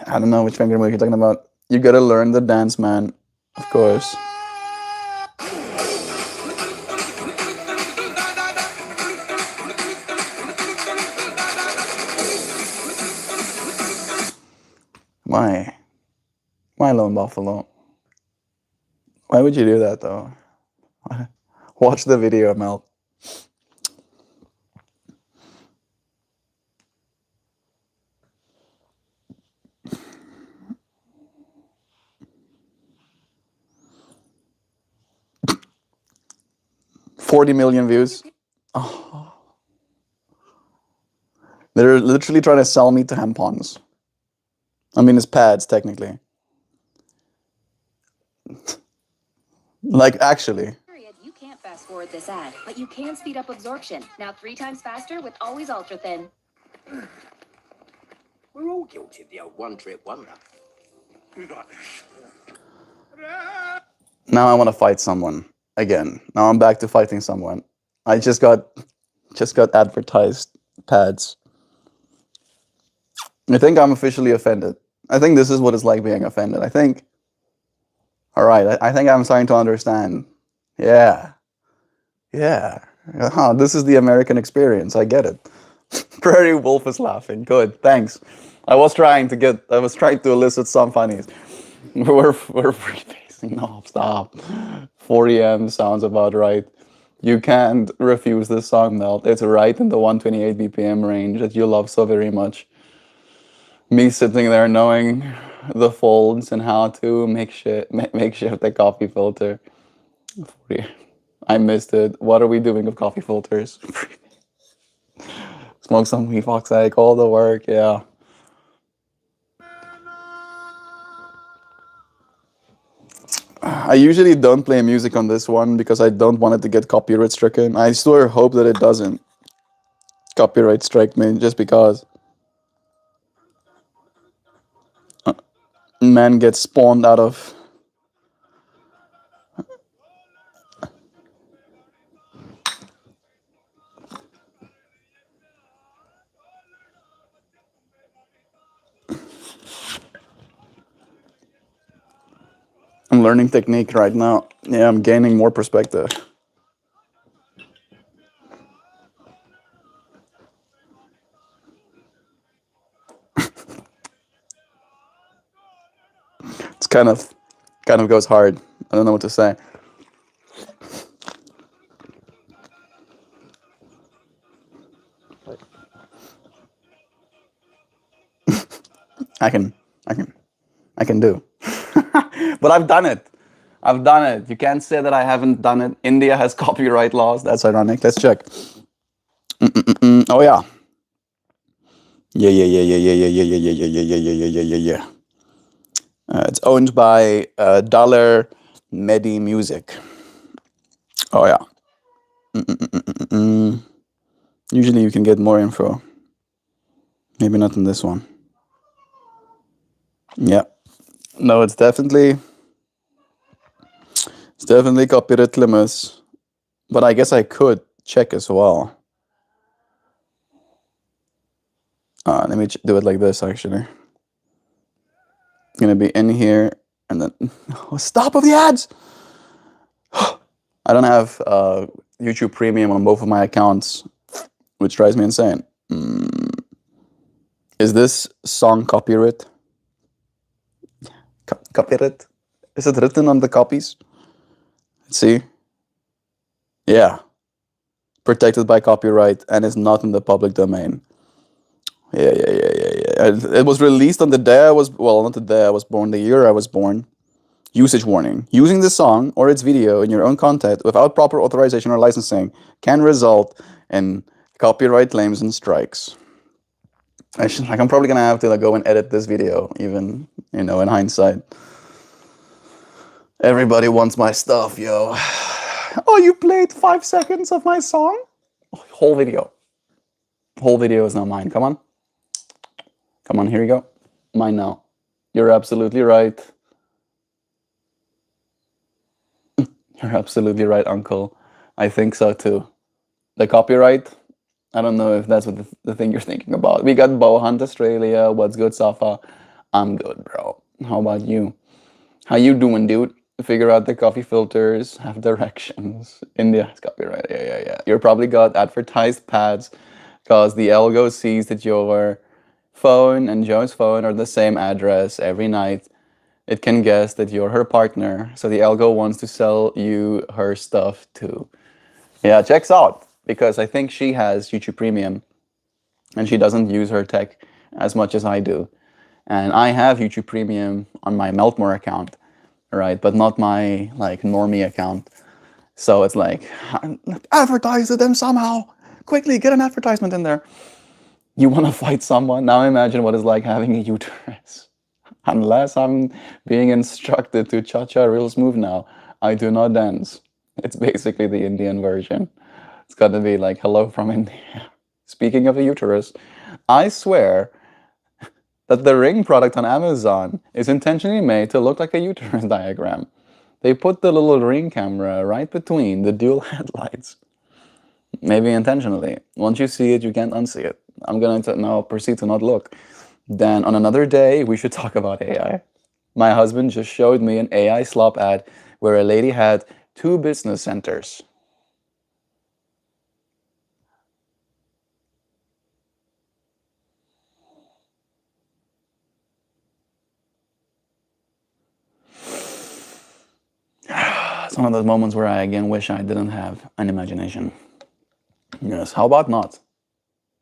I don't know which finger move you're talking about. You gotta learn the dance, man. Of course. Why? Why Lone Buffalo? Why would you do that, though? Watch the video, Mel. $40 million views. Oh. They're literally trying to sell me tampons. I mean, it's pads, technically. Like, actually. You can't fast forward this ad, but you can speed up absorption. Now 3 times faster with Always Ultra Thin. We're all guilty of the old one-trip wonder. Now I want to fight someone again. Now I'm back to fighting someone. I just got advertised pads. I think I'm officially offended. I think this is what it's like being offended. I think. All right. I think I'm starting to understand. Yeah. Yeah. This is the American experience. I get it. Prairie Wolf is laughing. Good, thanks. I was trying to elicit some funnies. We're freebasing. No, stop. 40M sounds about right. You can't refuse this song, Melt. It's right in the 128 BPM range that you love so very much. Me sitting there knowing the folds and how to makeshift the coffee filter. I missed it. What are we doing with coffee filters? Smoke some weed, fuck's sake, all the work, yeah. I usually don't play music on this one because I don't want it to get copyright stricken. I swear hope that it doesn't copyright strike me just because man gets spawned out of. I'm learning technique right now. Yeah, I'm gaining more perspective. It's kind of goes hard. I don't know what to say. I can, I can, I can do. But I've done it. I've done it. You can't say that I haven't done it. India has copyright laws. That's ironic. Let's check. Oh yeah. Yeah. It's owned by Dollar Medi Music. Oh yeah. Usually you can get more info. Maybe not in this one. Yeah. No, it's definitely copyright limits. But I guess I could check as well. Let me do it like this actually. Gonna be in here and then stop with the ads. I don't have YouTube Premium on both of my accounts, which drives me insane. Is this song copyright? Copyright? Is it written on the copies? Let's see. Yeah. Protected by copyright and is not in the public domain. Yeah. It was released on the day I was, well, not the day I was born, the year I was born. Usage warning. Using the song or its video in your own content without proper authorization or licensing can result in copyright claims and strikes. I'm probably gonna have to go and edit this video, even, in hindsight. Everybody wants my stuff, yo. Oh, you played 5 seconds of my song? Whole video. Whole video is not mine. Come on. Come on, here you go. Mine now. You're absolutely right. You're absolutely right, uncle. I think so too. The copyright, I don't know if that's what the thing you're thinking about. We got Bow Hunt Australia. What's good, Safa? I'm good, bro. How about you? How you doing, dude? Figure out the coffee filters, have directions. India has copyright. Yeah. You're probably got advertised pads because the algo sees that your phone and Joe's phone are the same address every night. It can guess that you're her partner, so the algo wants to sell you her stuff too. Yeah, checks out, because I think she has YouTube Premium and she doesn't use her tech as much as I do. And I have YouTube Premium on my MeltMore account, right? But not my normie account. So it's like, advertise to them somehow. Quickly, get an advertisement in there. You want to fight someone? Now imagine what it's like having a uterus. Unless I'm being instructed to cha-cha real smooth now, I do not dance. It's basically the Indian version. It's got to be like, hello from India. Speaking of a uterus, I swear that the ring product on Amazon is intentionally made to look like a uterus diagram. They put the little ring camera right between the dual headlights. Maybe intentionally. Once you see it, you can't unsee it. I'm going to now proceed to not look. Then on another day, we should talk about AI. My husband just showed me an AI slop ad where a lady had 2 business centers. one of those moments where I again wish I didn't have an imagination. Yes, how about not?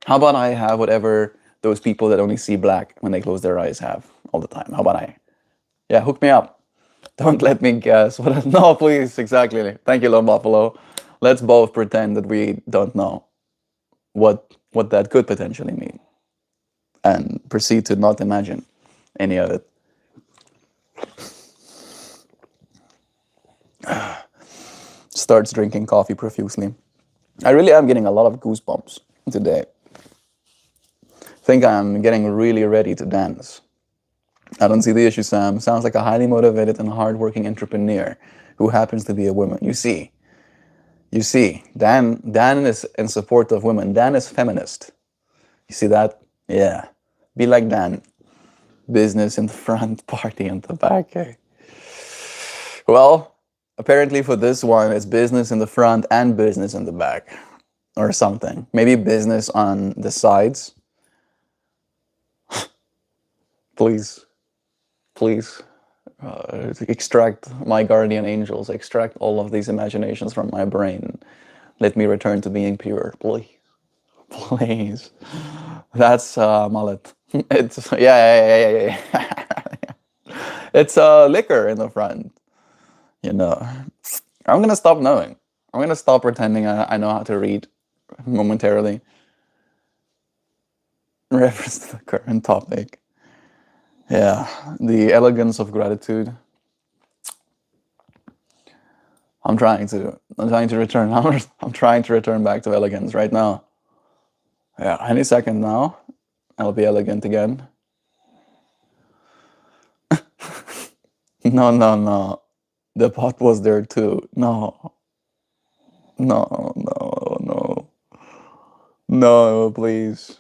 How about I have whatever those people that only see black when they close their eyes have all the time? How about I? Yeah, hook me up. Don't let me guess. No, please, exactly. Thank you, Lone Buffalo. Let's both pretend that we don't know what that could potentially mean and proceed to not imagine any of it. Starts drinking coffee profusely. I really am getting a lot of goosebumps today. Think I'm getting really ready to dance. I don't see the issue, Sam. Sounds like a highly motivated and hardworking entrepreneur who happens to be a woman. You see, Dan is in support of women. Dan is feminist. You see that? Yeah. Be like Dan. Business in the front, party in the back. Hey. Well, apparently for this one, it's business in the front and business in the back. Or something. Maybe business on the sides. Please. Please. Extract my guardian angels. Extract all of these imaginations from my brain. Let me return to being pure. Please. Please. That's mullet. It's yeah. It's liquor in the front. You know. I'm gonna stop knowing. I'm gonna stop pretending I know how to read momentarily. Reference to the current topic. Yeah, the elegance of gratitude. I'm trying to return. I'm trying to return back to elegance right now. Yeah, any second now, I'll be elegant again. No. The pot was there too. No. No, please.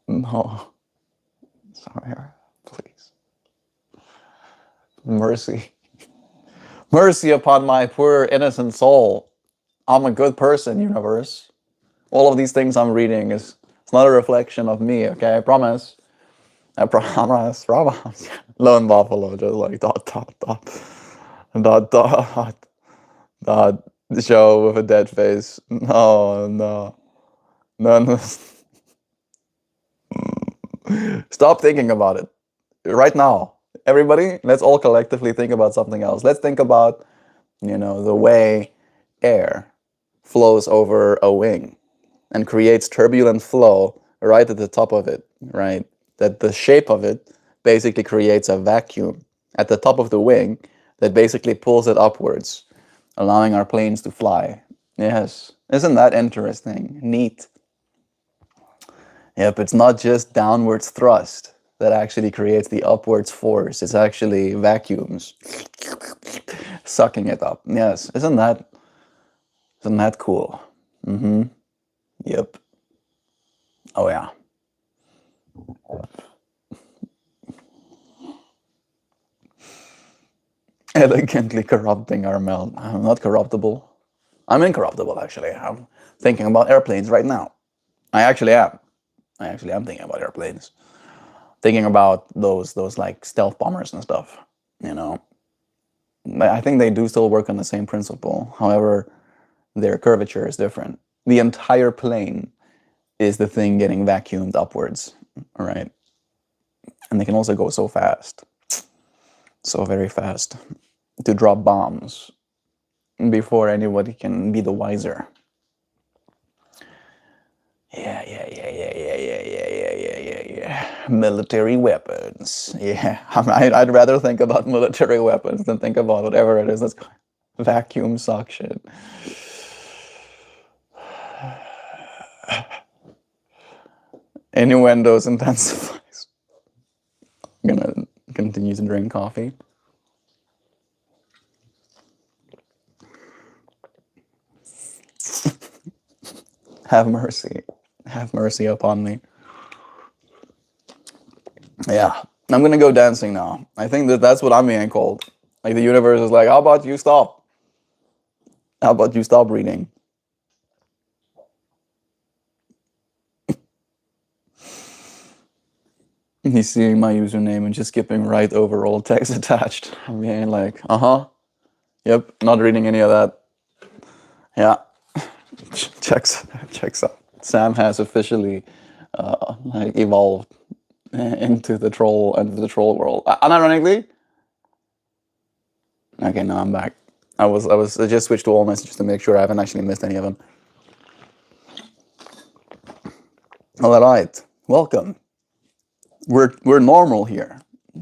No. Sorry, please. Mercy. Mercy upon my poor innocent soul. I'm a good person, universe. All of these things I'm reading it's not a reflection of me, okay? I promise. I promise. Lone Buffalo, just like dot. The show with a dead face. No. Stop thinking about it. Right now. Everybody, let's all collectively think about something else. Let's think about, the way air flows over a wing and creates turbulent flow right at the top of it, right? That the shape of it basically creates a vacuum at the top of the wing that basically pulls it upwards, allowing our planes to fly. Yes. Isn't that interesting? Neat. Yep, it's not just downwards thrust that actually creates the upwards force. It's actually vacuums sucking it up. Yes. Isn't that cool? Mm-hmm. Yep. Oh yeah. Elegantly corrupting our melt. I'm not corruptible. I'm incorruptible, actually. I'm thinking about airplanes right now. I actually am. Thinking about airplanes. Thinking about those like stealth bombers and stuff. I think they do still work on the same principle. However, their curvature is different. The entire plane is the thing getting vacuumed upwards, right? And they can also go so fast. So very fast. To drop bombs before anybody can be the wiser. Yeah. Military weapons. Yeah, I'd rather think about military weapons than think about whatever it is that's vacuum suction. Innuendos intensifies. I'm gonna continue to drink coffee. Have mercy upon me. Yeah, I'm gonna go dancing now. I think that's what I'm being called. Like the universe is like, how about you stop? How about you stop reading? He's seeing my username and just skipping right over all text attached. I'm being like, uh-huh. Yep, not reading any of that. Yeah, checks out. Sam has officially like evolved into the troll world. Unironically. Okay, now I'm back. I just switched to all messages to make sure I haven't actually missed any of them. All right, welcome. We're normal here.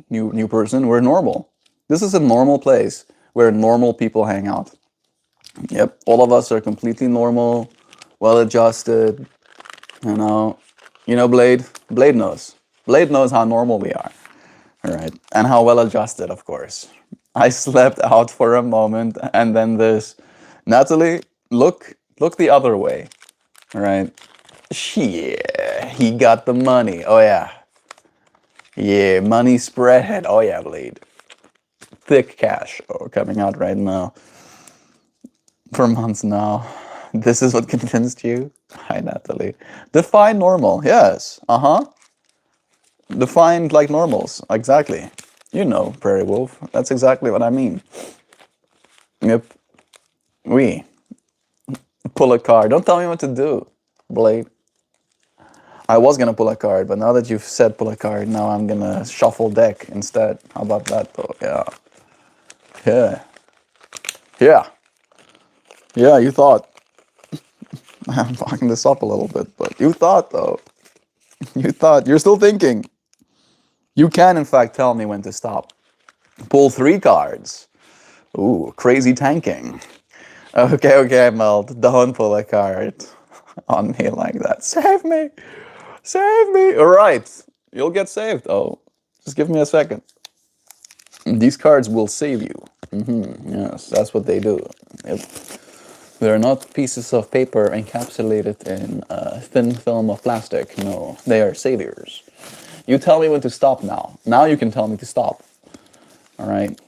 New person, we're normal. This is a normal place where normal people hang out. Yep, all of us are completely normal, well-adjusted, you know. You know Blade? Blade knows. Blade knows how normal we are. All right, and how well-adjusted, of course. I slept out for a moment, and then this. Natalie, look the other way. All right. Yeah, he got the money. Oh yeah. Yeah, money spread. Oh yeah, Blade. Thick cash. Oh, coming out right now. For months now. This is what convinced you? Hi, Natalie. Define normal. Yes. Uh-huh. Defined like normals. Exactly. You know, Prairie Wolf. That's exactly what I mean. Yep. We. Pull a card. Don't tell me what to do, Blade. I was gonna pull a card, but now that you've said pull a card, now I'm gonna shuffle deck instead. How about that, though? Yeah. Yeah. Yeah. Yeah, you thought. I'm fucking this up a little bit, but you thought, though. You thought. You're still thinking. You can, in fact, tell me when to stop. Pull 3 cards. Ooh, crazy tanking. Okay, Melt. Don't pull a card on me like that. Save me. Save me. All right. You'll get saved. Oh, just give me a second. These cards will save you. Yes, that's what they do. Yep. They're not pieces of paper encapsulated in a thin film of plastic. No, they are saviors. You tell me when to stop now. Now you can tell me to stop. All right.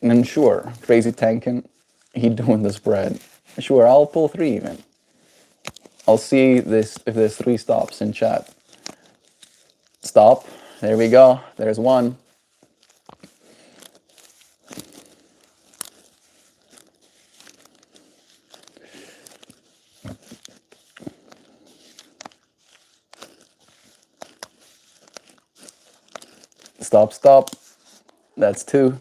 And then sure, crazy tanking, he doing the spread. Sure, I'll pull 3 even. I'll see this if there's 3 stops in chat. Stop. There we go. There's 1. Stop. That's 2.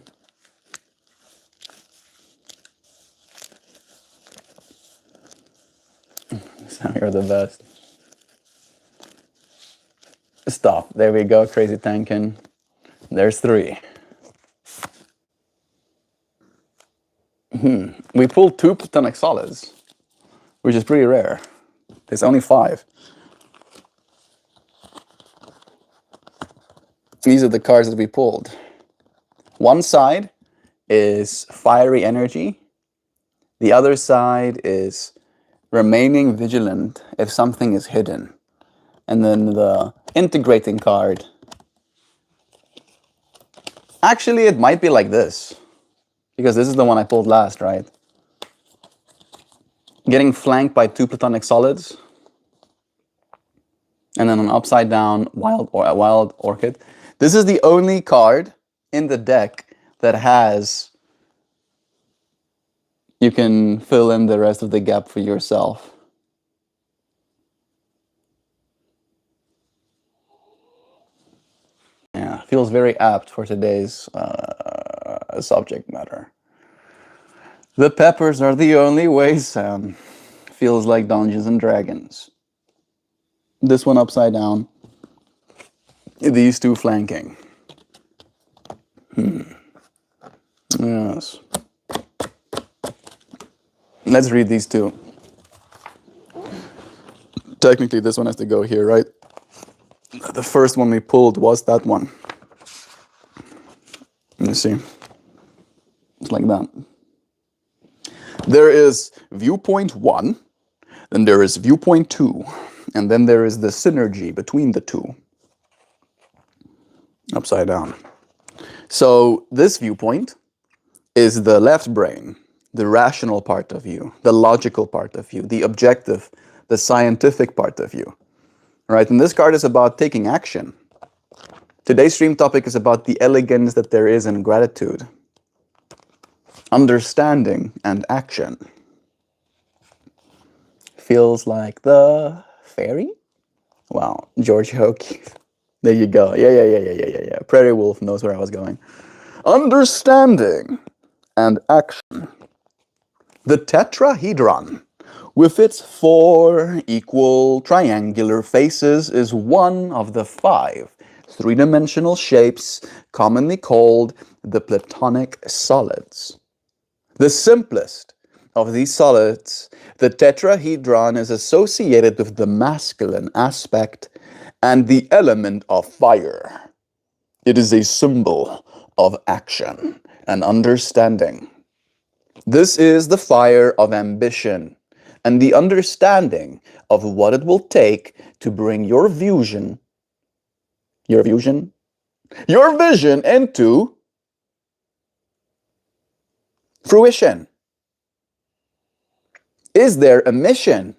Sam, you're the best. Stop. There we go. Crazy tanking. There's 3. We pulled 2 platonic solids, which is pretty rare. There's only 5. These are the cards that we pulled. One side is fiery energy. The other side is remaining vigilant if something is hidden. And then the integrating card. Actually, it might be like this. Because this is the one I pulled last, right? Getting flanked by 2 platonic solids. And then an upside down wild orchid. This is the only card in the deck that has... You can fill in the rest of the gap for yourself. Yeah, feels very apt for today's subject matter. The peppers are the only way, Sam. Feels like Dungeons and Dragons. This one upside down. These 2 flanking. Yes. Let's read these 2. Technically, this one has to go here, right? The first one we pulled was that one. Let me see. It's like that. There is viewpoint 1, then there is viewpoint 2, and then there is the synergy between the 2. Upside down. So this viewpoint is the left brain, the rational part of you, the logical part of you, the objective, the scientific part of you. Right? And this card is about taking action. Today's stream topic is about the elegance that there is in gratitude. understanding, and action. Feels like the fairy? Wow, George O'Keeffe. There you go. Yeah. Prairie Wolf knows where I was going. Understanding and action. The tetrahedron, with its 4 equal triangular faces, is one of the 5 three-dimensional shapes commonly called the Platonic solids. The simplest of these solids, the tetrahedron is associated with the masculine aspect and the element of fire. It is a symbol of action and understanding. This is the fire of ambition and the understanding of what it will take to bring your vision into fruition. Is there a mission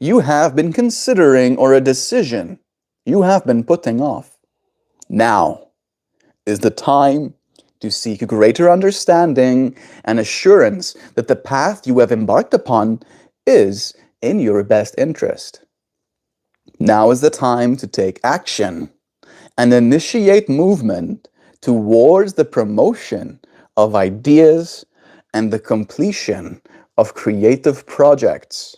you have been considering or a decision you have been putting off? Now is the time to seek greater understanding and assurance that the path you have embarked upon is in your best interest. Now is the time to take action and initiate movement towards the promotion of ideas and the completion of creative projects.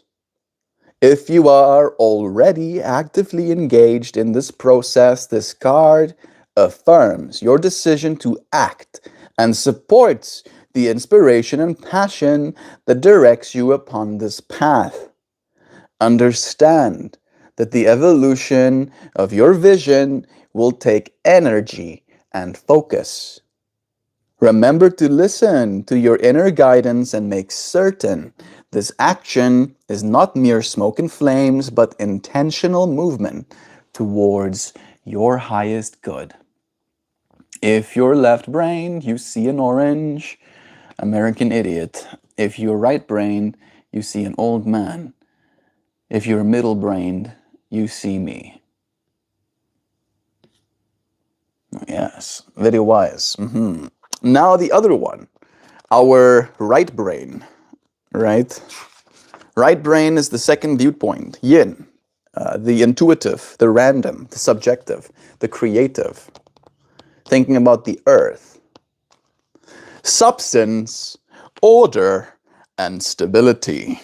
If you are already actively engaged in this process, this card affirms your decision to act and supports the inspiration and passion that directs you upon this path. Understand that the evolution of your vision will take energy and focus. Remember to listen to your inner guidance and make certain this action is not mere smoke and flames, but intentional movement towards your highest good. If you're left-brained, you see an orange, American idiot. If you're right-brained, you see an old man. If you're middle-brained, you see me. Yes, very wise. Now the other one, our right brain, right? Right brain is the second viewpoint, yin, the intuitive, the random, the subjective, the creative, thinking about the earth. Substance, order, and stability.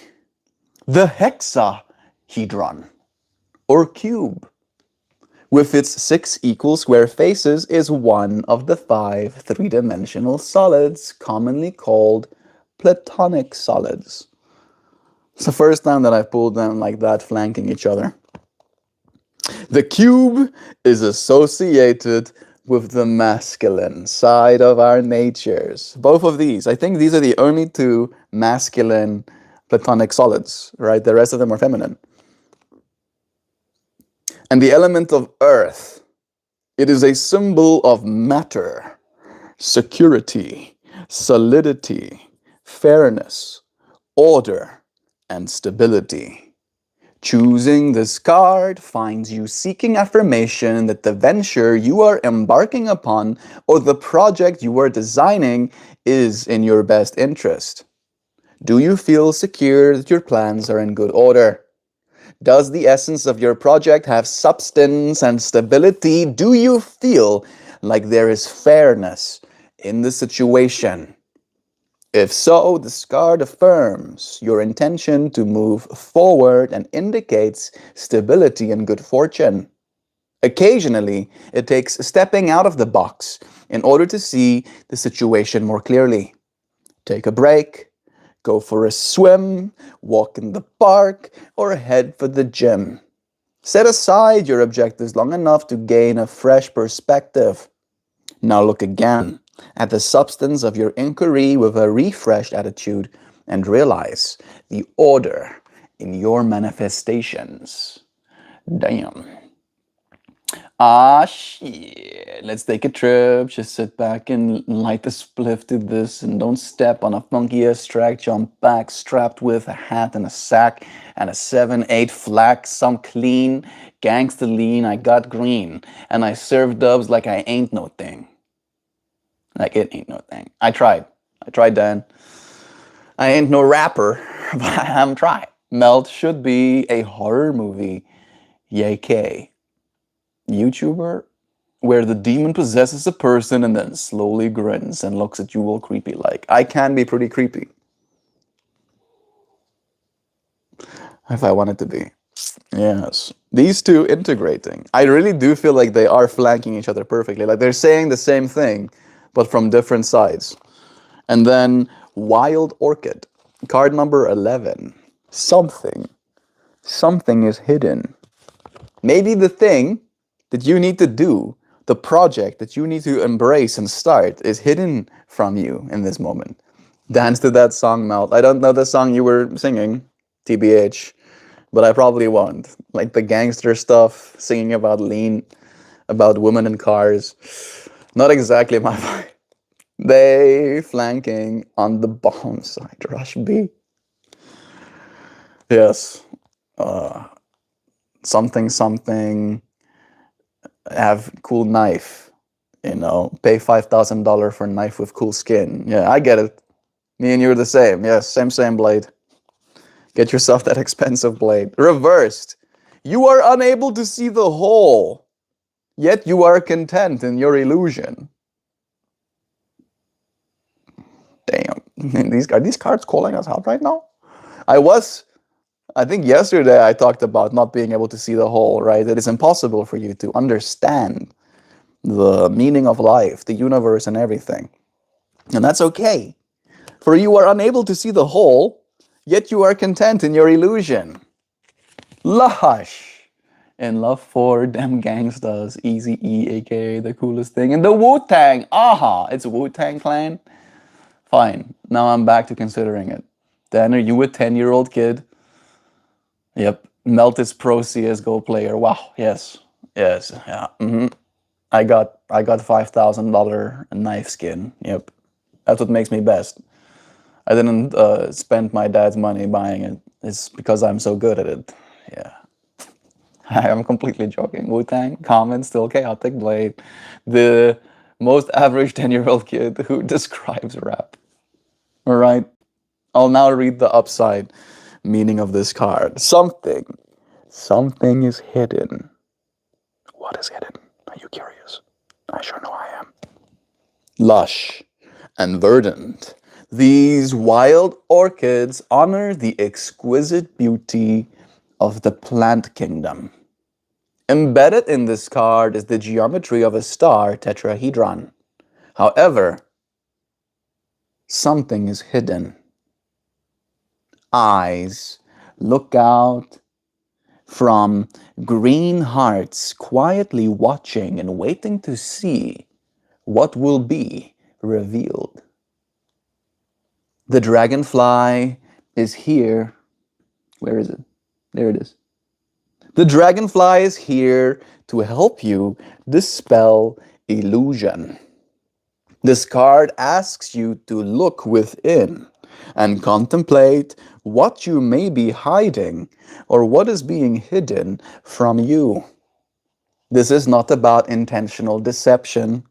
The hexahedron, or cube, with its 6 equal square faces, is one of the 5 three-dimensional solids commonly called Platonic solids. It's the first time that I've pulled them like that, flanking each other. The cube is associated with the masculine side of our natures. Both of these, I think these are the only 2 masculine Platonic solids, right? The rest of them are feminine. And the element of earth, it is a symbol of matter, security, solidity, fairness, order, and stability. Choosing this card finds you seeking affirmation that the venture you are embarking upon or the project you are designing is in your best interest. Do you feel secure that your plans are in good order? Does the essence of your project have substance and stability? Do you feel like there is fairness in the situation? If so, this card affirms your intention to move forward and indicates stability and good fortune. Occasionally, it takes stepping out of the box in order to see the situation more clearly. Take a break. Go for a swim, walk in the park, or head for the gym. Set aside your objectives long enough to gain a fresh perspective. Now look again at the substance of your inquiry with a refreshed attitude and realize the order in your manifestations. Damn. Ah, shit. Let's take a trip. Just sit back and light the spliff to this and don't step on a funky-ass track. Jump back, strapped with a hat and a sack and a 7/8 flack. Some clean, gangsta lean. I got green. And I serve dubs like I ain't no thing. Like it ain't no thing. I tried, Dan. I ain't no rapper, but I am trying. Melt should be a horror movie, yay YouTuber, where the demon possesses a person and then slowly grins and looks at you all creepy like. I can be pretty creepy. If I wanted to be. Yes. These two integrating. I really do feel like they are flanking each other perfectly. Like they're saying the same thing, but from different sides. And then Wild Orchid, card number 11. Something is hidden. Maybe the thing that you need to do, the project that you need to embrace and start, is hidden from you in this moment. Dance to that song, Melt. I don't know the song you were singing, TBH, but I probably won't. Like the gangster stuff, singing about lean, about women in cars. Not exactly my vibe. They flanking on the bomb side. Rush B. Yes. Something. Have cool knife. You know, pay $5,000 for a knife with cool skin. Yeah, I get it. Me and you are the same. Yes, same blade. Get yourself that expensive blade. Reversed. You are unable to see the whole, yet you are content in your illusion. Damn. Are these cards calling us out right now? I think yesterday I talked about not being able to see the whole, right? It is impossible for you to understand the meaning of life, the universe, and everything. And that's okay. For you are unable to see the whole, yet you are content in your illusion. Lush. In love for them gangstas, Easy E, aka the coolest thing. And the Wu-Tang, aha, it's Wu-Tang Clan. Fine, now I'm back to considering it. Then are you a 10-year-old kid? Yep, Melt is pro CSGO player. Wow, yes, yeah. I got $5,000 knife skin. Yep, that's what makes me best. I didn't spend my dad's money buying it. It's because I'm so good at it. Yeah. I'm completely joking. Wu-Tang, comment, still chaotic blade. The most average 10-year-old kid who describes rap. Alright. I'll now read the upside meaning of this card. Something is hidden. What is hidden? Are you curious? I sure know I am. Lush and verdant. These wild orchids honor the exquisite beauty of the plant kingdom. Embedded in this card is the geometry of a star tetrahedron. However, something is hidden. Eyes look out from green hearts, quietly watching and waiting to see what will be revealed. The dragonfly is here. Where is it? There it is. The dragonfly is here to help you dispel illusion. This card asks you to look within and contemplate what you may be hiding or what is being hidden from you. This is not about intentional deception.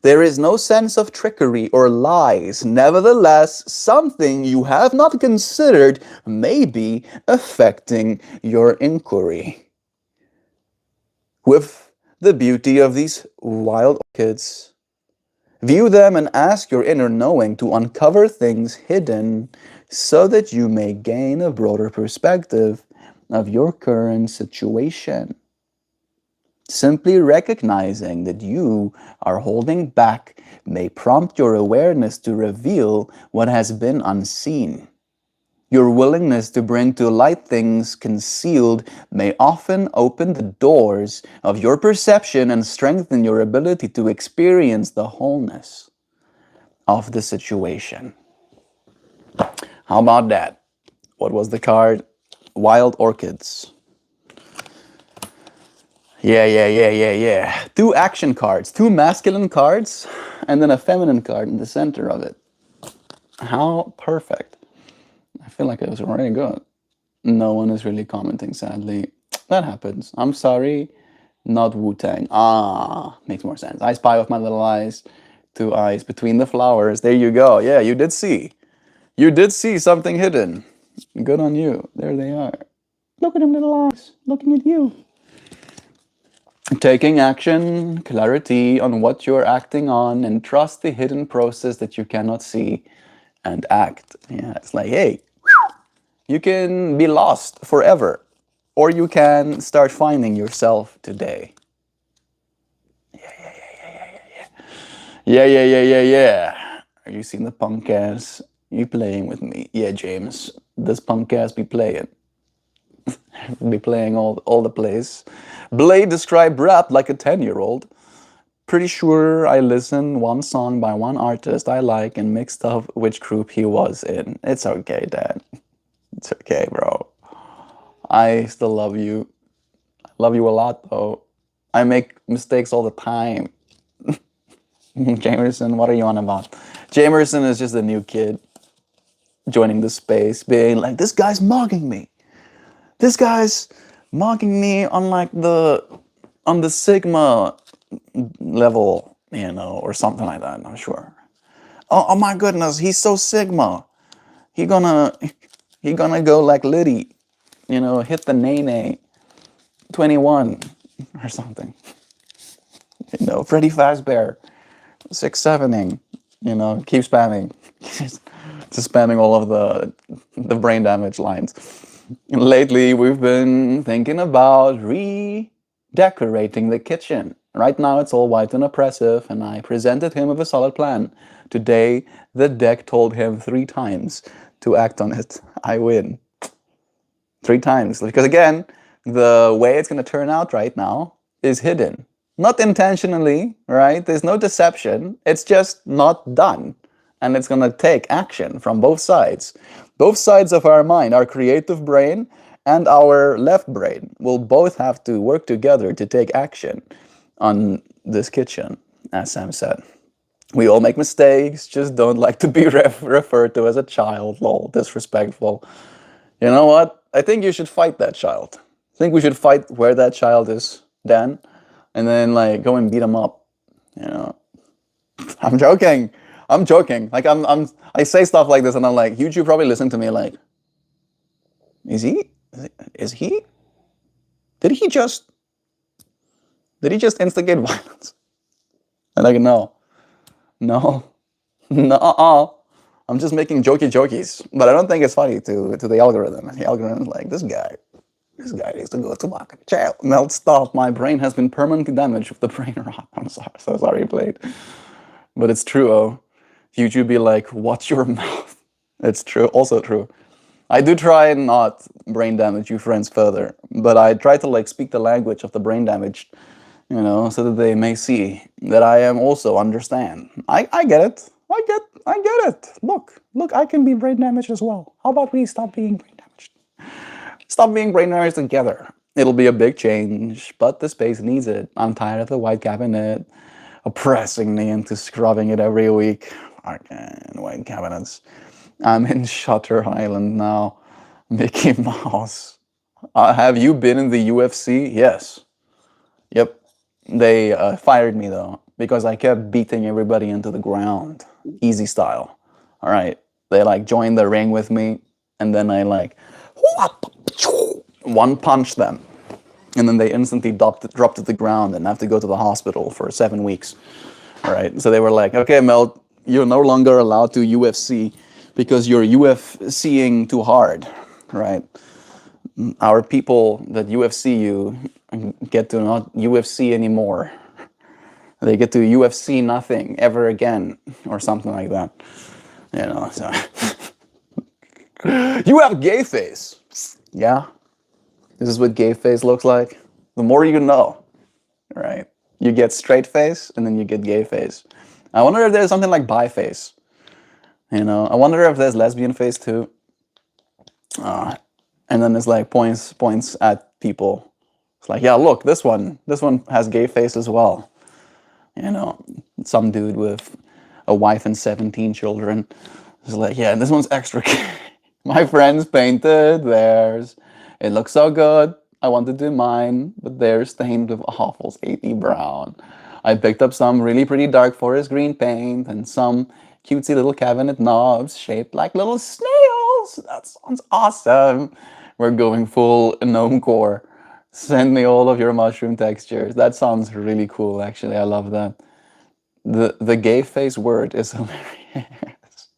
There is no sense of trickery or lies. Nevertheless, something you have not considered may be affecting your inquiry. With the beauty of these wild orchids, view them and ask your inner knowing to uncover things hidden so that you may gain a broader perspective of your current situation. Simply recognizing that you are holding back may prompt your awareness to reveal what has been unseen. Your willingness to bring to light things concealed may often open the doors of your perception and strengthen your ability to experience the wholeness of the situation. How about that? What was the card? Wild Orchids. Yeah. 2 action cards, 2 masculine cards, and then a feminine card in the center of it. How perfect. I feel like it was really good. No one is really commenting, sadly. That happens. I'm sorry. Not Wu-Tang. Ah, makes more sense. I spy with my little eyes. 2 eyes between the flowers. There you go. Yeah, you did see. You did see something hidden. Good on you. There they are. Look at them little eyes, looking at you. Taking action, clarity on what you're acting on, and trust the hidden process that you cannot see and act. Yeah, it's like, hey, you can be lost forever, or you can start finding yourself today. Yeah, yeah, yeah, yeah, yeah. Are you seeing the punk ass? You playing with me? Yeah, James. This punk ass be playing. Be playing all the plays. Blade described rap like a 10-year-old. Pretty sure I listened one song by one artist I like and mixed up which group he was in. It's okay, Dad. It's okay, bro. I still love you. I love you a lot, though. I make mistakes all the time. Jamerson, what are you on about? Jamerson is just a new kid joining the space, being like, this guy's mocking me. This guy's mocking me on like on the Sigma level, you know, or something like that. I'm not sure. Oh my goodness, he's so Sigma. He gonna go like Liddy, you know, hit the Nene 21 or something. You know, Freddy Fazbear 6-7ing, you know, keep spamming. Just spamming all of the brain damage lines. Lately, we've been thinking about redecorating the kitchen. Right now, it's all white and oppressive, and I presented him with a solid plan. Today, the deck told him 3 times to act on it. I win. 3 times. Because again, the way it's going to turn out right now is hidden. Not intentionally, right? There's no deception. It's just not done. And it's going to take action from both sides. Both sides of our mind, our creative brain and our left brain, will both have to work together to take action on this kitchen, as Sam said. We all make mistakes, just don't like to be referred to as a child, lol, disrespectful. You know what? I think you should fight that child. I think we should fight where that child is, Dan, and then like go and beat him up. You know, I'm joking. I'm joking. Like I say stuff like this, and I'm like, you probably listen to me like, is he? Did he just instigate violence? And like, no, no, no. I'm just making jokies, but I don't think it's funny to the algorithm. The algorithm is like, this guy needs to go to fucking jail. Melt, stop. My brain has been permanently damaged with the brain rot. I'm sorry, so sorry, Blade. But it's true, oh. YouTube be like, watch your mouth. It's true, also true. I do try and not brain damage you friends further, but I try to like speak the language of the brain damaged, you know, so that they may see that I am also understand. I get it. I get it. Look, I can be brain damaged as well. How about we stop being brain damaged? Stop being brain damaged together. It'll be a big change, but the space needs it. I'm tired of the white cabinet oppressing me into scrubbing it every week. Fucking white cabinets. I'm in Shutter Island now. Mickey Mouse. Have you been in the UFC? Yes. Yep. They fired me though, because I kept beating everybody into the ground. Easy style. All right. They like joined the ring with me, and then I like one punch them. And then they instantly dropped to the ground and have to go to the hospital for 7 weeks. All right. So they were like, okay, Mel, you're no longer allowed to UFC because you're UFCing too hard, right? Our people that UFC you get to not UFC anymore. They get to UFC nothing ever again, or something like that. You know, so you have gay face. Yeah. This is what gay face looks like. The more you know, right? You get straight face and then you get gay face. I wonder if there's something like bi face. You know, I wonder if there's lesbian face too. And then it's like points at people. It's like, yeah, look, this one has gay face as well. You know, some dude with a wife and 17 children is like, yeah, this one's extra gay. My friends painted theirs. It looks so good. I want to do mine, but they're stained with awful 80 brown. I picked up some really pretty dark forest green paint and some cutesy little cabinet knobs shaped like little snails. That sounds awesome. We're going full gnome core. Send me all of your mushroom textures. That sounds really cool, actually. I love that. The gay face word is hilarious.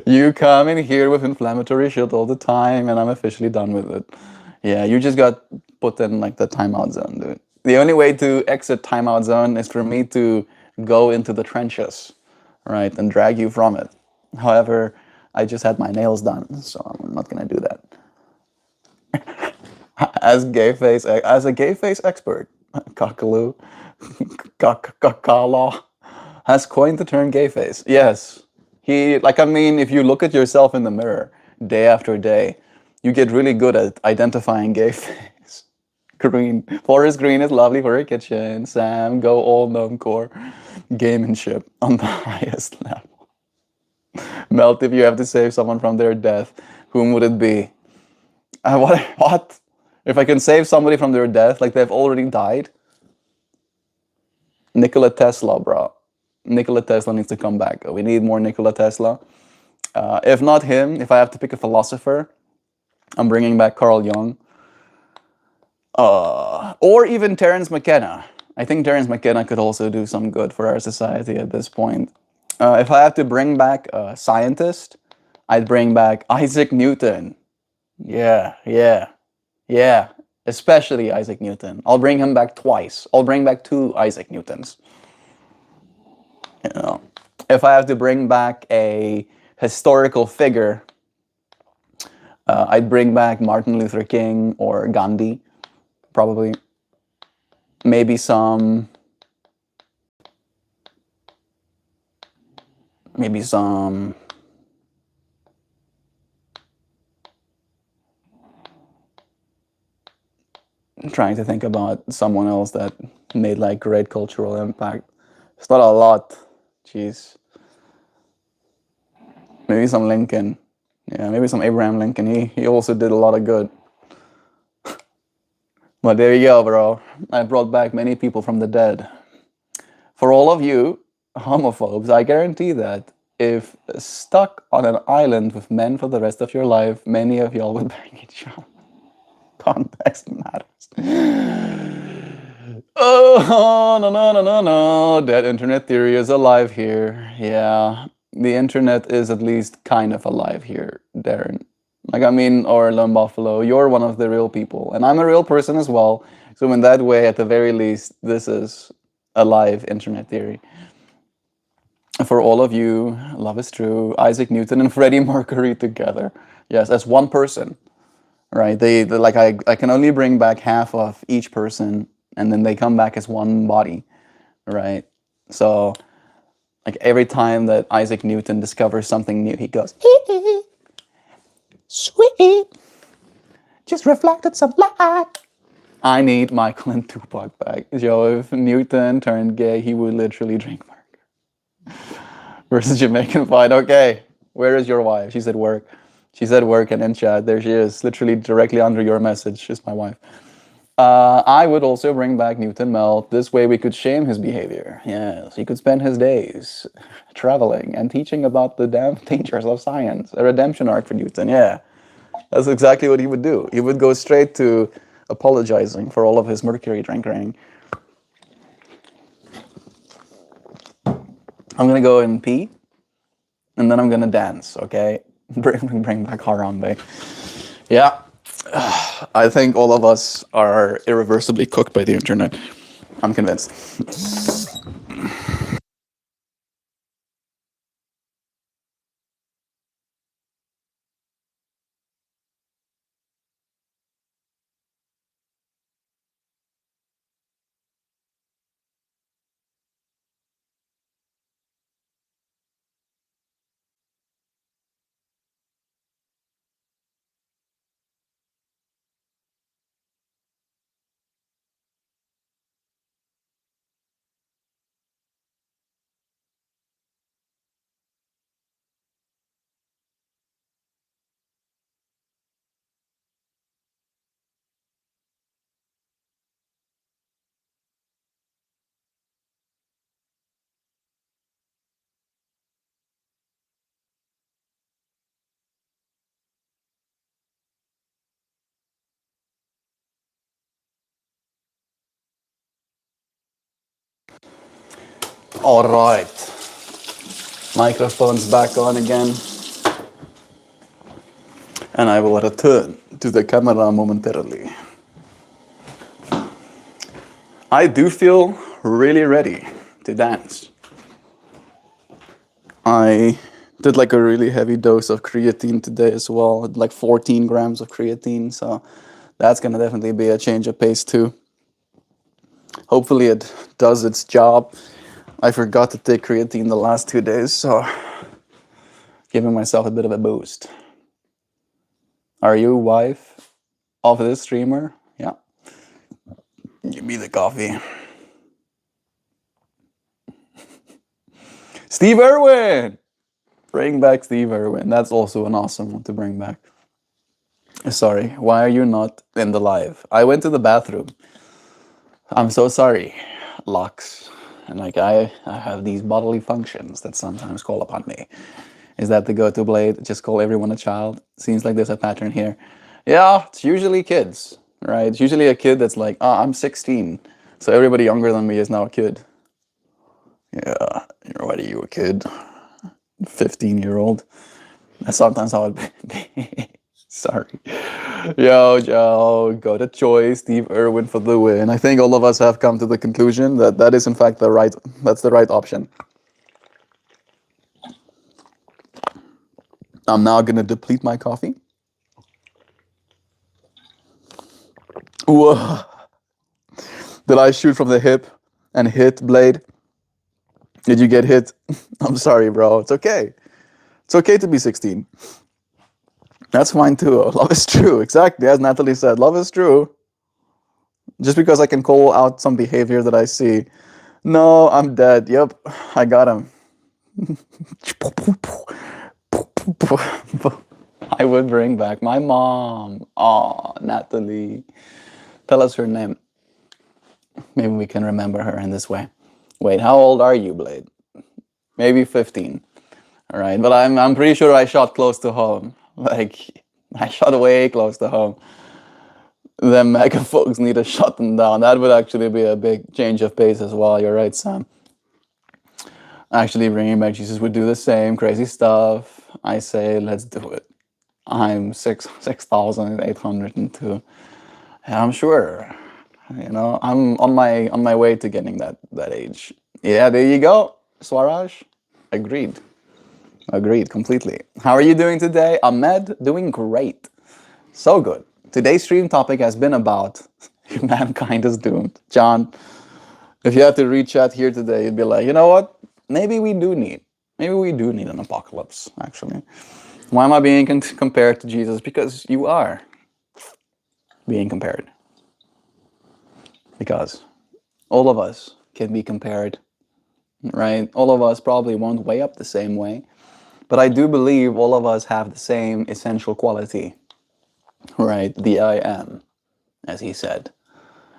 You come in here with inflammatory shit all the time, and I'm officially done with it. Yeah, you just got put in like the timeout zone, dude. The only way to exit timeout zone is for me to go into the trenches, right, and drag you from it. However, I just had my nails done, so I'm not gonna do that. As a gay face expert, Kakaloo, Kakala has coined the term gay face. Yes. I mean, if you look at yourself in the mirror day after day, you get really good at identifying gay face. Green. Forest green is lovely for a kitchen. Sam, go all gnome core. Gamemanship on the highest level. Melt, if you have to save someone from their death, whom would it be? What? If I can save somebody from their death, like they've already died? Nikola Tesla, bro. Nikola Tesla needs to come back. We need more Nikola Tesla. If not him, if I have to pick a philosopher, I'm bringing back Carl Jung. Or even Terence McKenna. I think Terence McKenna could also do some good for our society at this point. If I have to bring back a scientist, I'd bring back Isaac Newton. Yeah, yeah, yeah. Especially Isaac Newton. I'll bring him back twice. I'll bring back two Isaac Newtons. You know, if I have to bring back a historical figure, I'd bring back Martin Luther King or Gandhi, probably. Maybe some. I'm trying to think about someone else that made like great cultural impact. It's not a lot. Jeez. Maybe some Lincoln. Yeah, maybe some Abraham Lincoln. He also did a lot of good. But there you go, bro. I brought back many people from the dead. For all of you homophobes, I guarantee that if stuck on an island with men for the rest of your life, many of y'all would bang each other. Context matters. Oh, no, no, no, no, no. That internet theory is alive here. Yeah, the internet is at least kind of alive here, Darren. Like, I mean, or Lone Buffalo, you're one of the real people, and I'm a real person as well. So, in that way, at the very least, this is a live internet theory. For all of you, love is true. Isaac Newton and Freddie Mercury together. Yes, as one person, right? They like I can only bring back half of each person, and then they come back as one body, right? So, like every time that Isaac Newton discovers something new, he goes, "Sweet, just reflected some light." I need Michael and Tupac back. Yo, if Newton turned gay, he would literally drink Merc. Versus Jamaican fight. Okay, where is your wife? She's at work. She's at work and in chat. There she is, literally directly under your message. She's my wife. I would also bring back Newton Melt. This way we could shame his behavior. Yes, he could spend his days traveling and teaching about the damn dangers of science. A redemption arc for Newton, yeah. That's exactly what he would do. He would go straight to apologizing for all of his mercury drinking. I'm gonna go and pee, and then I'm gonna dance, okay? Bring back Harambe. Yeah. I think all of us are irreversibly cooked by the internet. I'm convinced. All right. Microphone's back on again. And I will return to the camera momentarily. I do feel really ready to dance. I did like a really heavy dose of creatine today as well, like 14 grams of creatine, so that's gonna definitely be a change of pace too. Hopefully it does its job. I forgot to take creatine the last 2 days, so giving myself a bit of a boost. Are you wife of this streamer? Yeah. Give me the coffee. Steve Irwin! Bring back Steve Irwin. That's also an awesome one to bring back. Sorry, why are you not in the live? I went to the bathroom. I'm so sorry, Lux. And like I have these bodily functions that sometimes call upon me. Is that the go-to blade? Just call everyone a child? Seems like there's a pattern here. Yeah, it's usually kids, right? It's usually a kid that's like, oh, I'm 16. So everybody younger than me is now a kid. Yeah, what are you, a kid? 15-year-old. That's sometimes how it be. Sorry. Yo, Joe, got a choice. Steve Irwin for the win. I think all of us have come to the conclusion that that is in fact that's the right option. I'm now gonna deplete my coffee. Whoa. Did I shoot from the hip and hit Blade? Did you get hit? I'm sorry, bro. It's okay. It's okay to be 16. That's fine too. Love is true. Exactly. As Natalie said, love is true. Just because I can call out some behavior that I see. No, I'm dead. Yep, I got him. I would bring back my mom. Aw, Natalie. Tell us her name. Maybe we can remember her in this way. Wait, how old are you, Blade? Maybe 15. All right, but I'm pretty sure I shot close to home. Like, I shot way close to home. Them mega folks need to shut them down. That would actually be a big change of pace as well. You're right, Sam. Actually, bringing back Jesus would do the same crazy stuff. I say, let's do it. I'm 6,802. And I'm sure, I'm on my way to getting that age. Yeah, there you go, Swaraj. Agreed completely. How are you doing today? Ahmed, doing great. So good. Today's stream topic has been about mankind is doomed. John, if you had to reach out here today, you'd be like, you know what? Maybe we do need an apocalypse, actually. Why am I being compared to Jesus? Because you are being compared. Because all of us can be compared, right? All of us probably won't weigh up the same way, but I do believe all of us have the same essential quality, right? The I am, as he said.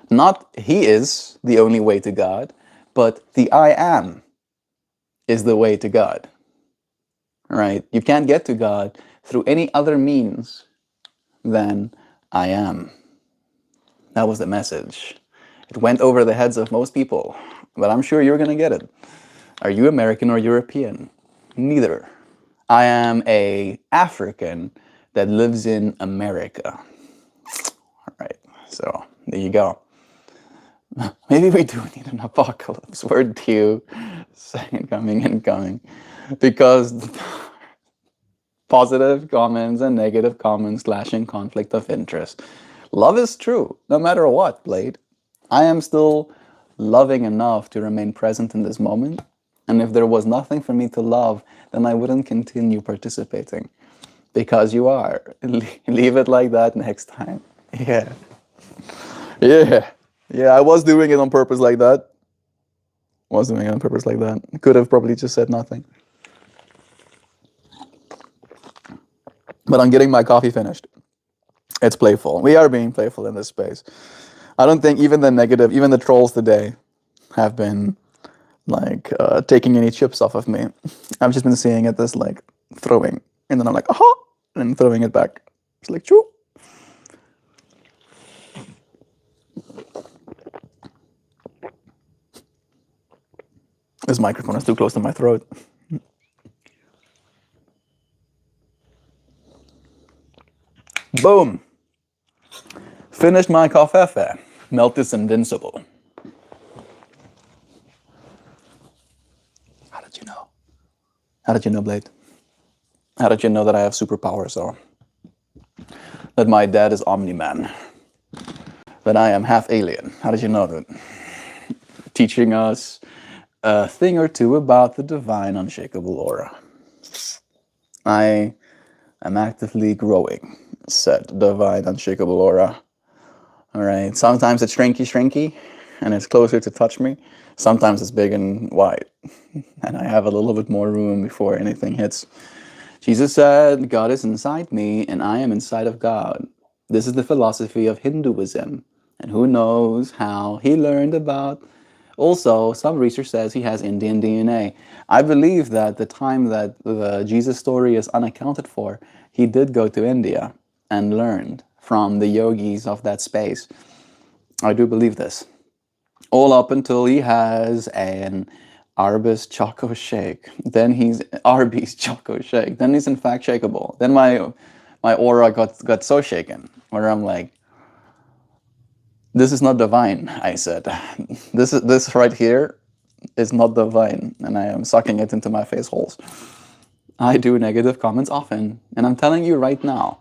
Not he is the only way to God, but the I am is the way to God, right? You can't get to God through any other means than I am. That was the message. It went over the heads of most people, but I'm sure you're going to get it. Are you American or European? Neither. I am an African that lives in America. All right, so there you go. Maybe we do need an apocalypse. We're due. Second coming incoming. Because positive comments and negative comments clashing conflict of interest. Love is true, no matter what, Blade. I am still loving enough to remain present in this moment. And if there was nothing for me to love, then I wouldn't continue participating. Because you are. Leave it like that next time. Yeah. Yeah, I was doing it on purpose like that. Could have probably just said nothing. But I'm getting my coffee finished. It's playful. We are being playful in this space. I don't think even the trolls today have been like taking any chips off of me. I've just been seeing it as like throwing. And then I'm like, aha! And throwing it back. It's like, choo. This microphone is too close to my throat. Boom. Finished my coffee. Melt is invincible. How did you know? How did you know, Blade? How did you know that I have superpowers, or that my dad is Omni-Man? That I am half alien? How did you know that? Teaching us a thing or two about the divine, unshakable aura. I am actively growing said divine, unshakable aura. All right. Sometimes it's shrinky, and it's closer to touch me. Sometimes it's big and wide, and I have a little bit more room before anything hits. Jesus said, God is inside me, and I am inside of God. This is the philosophy of Hinduism, and who knows how he learned about. Also, some research says he has Indian DNA. I believe that the time that the Jesus story is unaccounted for, he did go to India and learned from the yogis of that space. I do believe this. All up until he has an Arby's Choco Shake. Then he's Arby's Choco Shake. Then he's in fact shakeable. Then my aura got so shaken where I'm like, this is not divine, I said. This right here is not divine, and I am sucking it into my face holes. I do negative comments often, and I'm telling you right now,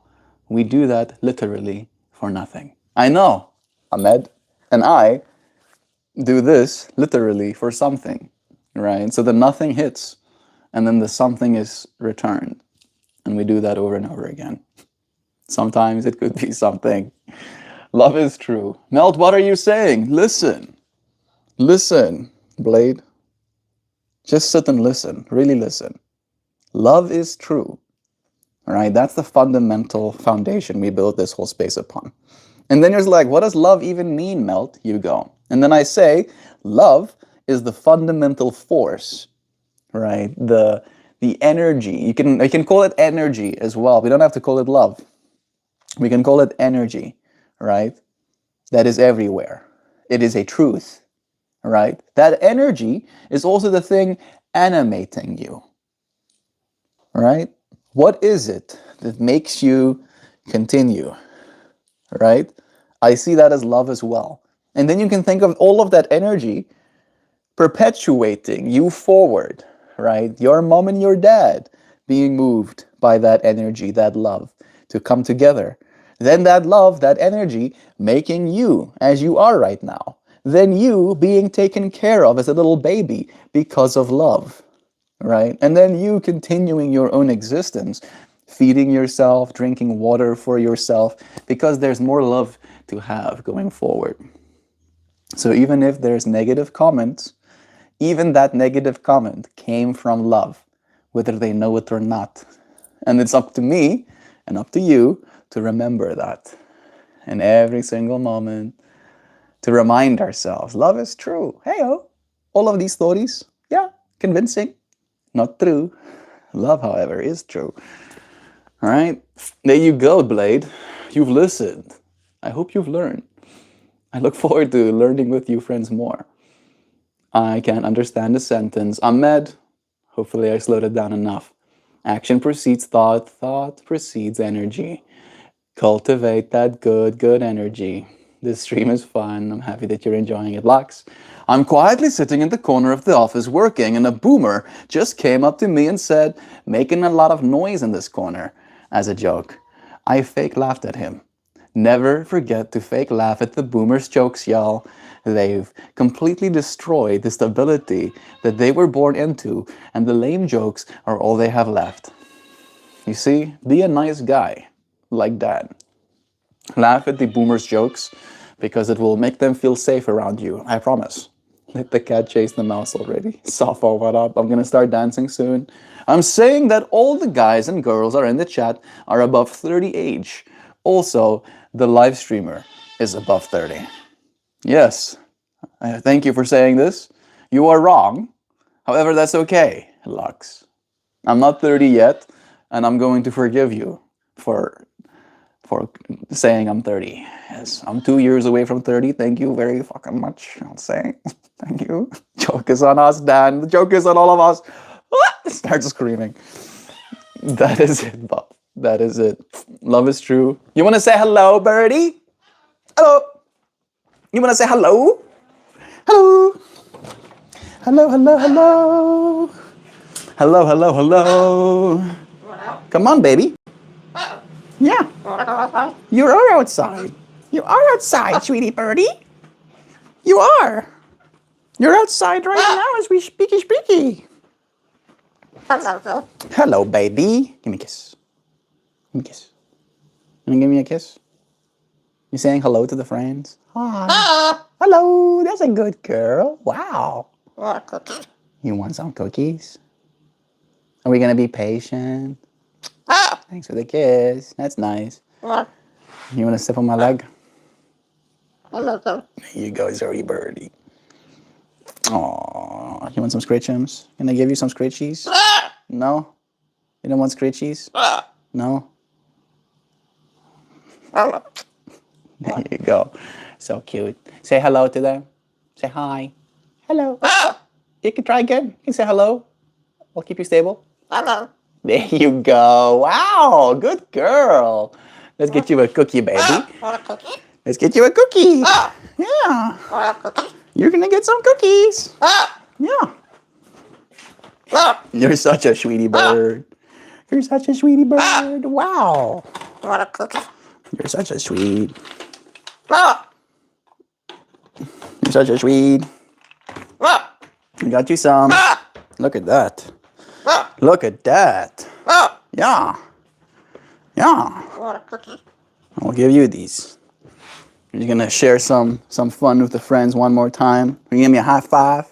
we do that literally for nothing. I know, Ahmed and I do this literally for something, right? So the nothing hits, and then the something is returned, and we do that over and over again. Sometimes it could be something. Love is true. Melt, what are you saying? Listen. Listen, Blade. Just sit and listen. Really listen. Love is true. All right? That's the fundamental foundation we build this whole space upon. And then you're like, what does love even mean, Melt? You go. And then I say, love is the fundamental force, right? The energy. You can call it energy as well. We don't have to call it love. We can call it energy, right? That is everywhere. It is a truth, right? That energy is also the thing animating you, right? What is it that makes you continue, right? I see that as love as well. And then you can think of all of that energy perpetuating you forward, right? Your mom and your dad being moved by that energy, that love, to come together. Then that love, that energy, making you as you are right now. Then you being taken care of as a little baby because of love, right? And then you continuing your own existence, feeding yourself, drinking water for yourself, because there's more love to have going forward. So even if there's negative comments, even that negative comment came from love, whether they know it or not. And it's up to me and up to you to remember that in every single moment, to remind ourselves, love is true. Hey-oh, all of these stories, yeah, convincing, not true. Love, however, is true. All right, there you go, Blade. You've listened. I hope you've learned. I look forward to learning with you friends more. I can't understand the sentence. Ahmed, hopefully I slowed it down enough. Action precedes thought, thought precedes energy. Cultivate that good energy. This stream is fun. I'm happy that you're enjoying it. Lux, I'm quietly sitting in the corner of the office working, and a boomer just came up to me and said, making a lot of noise in this corner, as a joke. I fake laughed at him. Never forget to fake laugh at the boomers' jokes, y'all. They've completely destroyed the stability that they were born into, and the lame jokes are all they have left. You see, be a nice guy, like Dad. Laugh at the boomers' jokes, because it will make them feel safe around you, I promise. Let the cat chase the mouse already. Safo, what up? I'm gonna start dancing soon. I'm saying that all the guys and girls are in the chat are above 30 age. Also, the live streamer is above 30. Yes, thank you for saying this. You are wrong. However, that's okay, Lux. I'm not 30 yet, and I'm going to forgive you for for saying I'm 30. Yes, I'm 2 years away from 30. Thank you very fucking much. I'll say thank you. Joke is on us, Dan. The joke is on all of us. Start screaming. That is it, Bob. That is it. Love is true. You want to say hello, birdie? Hello. You want to say hello? Hello. Hello, hello, hello. Hello, hello, hello. Come on, baby. Yeah. You are outside. You are outside, sweetie birdie. You are. You're outside right now as we speaky. Hello, baby. Give me a kiss. Give me a kiss. You wanna give me a kiss? You saying hello to the friends? Hi. Hello. That's a good girl. Wow. You want some cookies? Are we gonna be patient? Thanks for the kiss. That's nice. You wanna sip on my leg? There you go, Zoe birdie. Aw, you want some scritchums? Can I give you some scritchies? No? You don't want scritchies? No? There you go. So cute. Say hello to them. Say hi. Hello. You can try again. You can say hello. I'll keep you stable. There you go. Wow, good girl. Let's get you a cookie, baby. Let's get you a cookie. Yeah. You're gonna get some cookies. Yeah. You're such a sweetie bird. You're such a sweetie bird. Wow. You're such a sweet. You're such a sweet. I got you some. Look at that. Look at that. Yeah. Yeah. I'll give you these. You're gonna share some fun with the friends one more time. You give me a high five.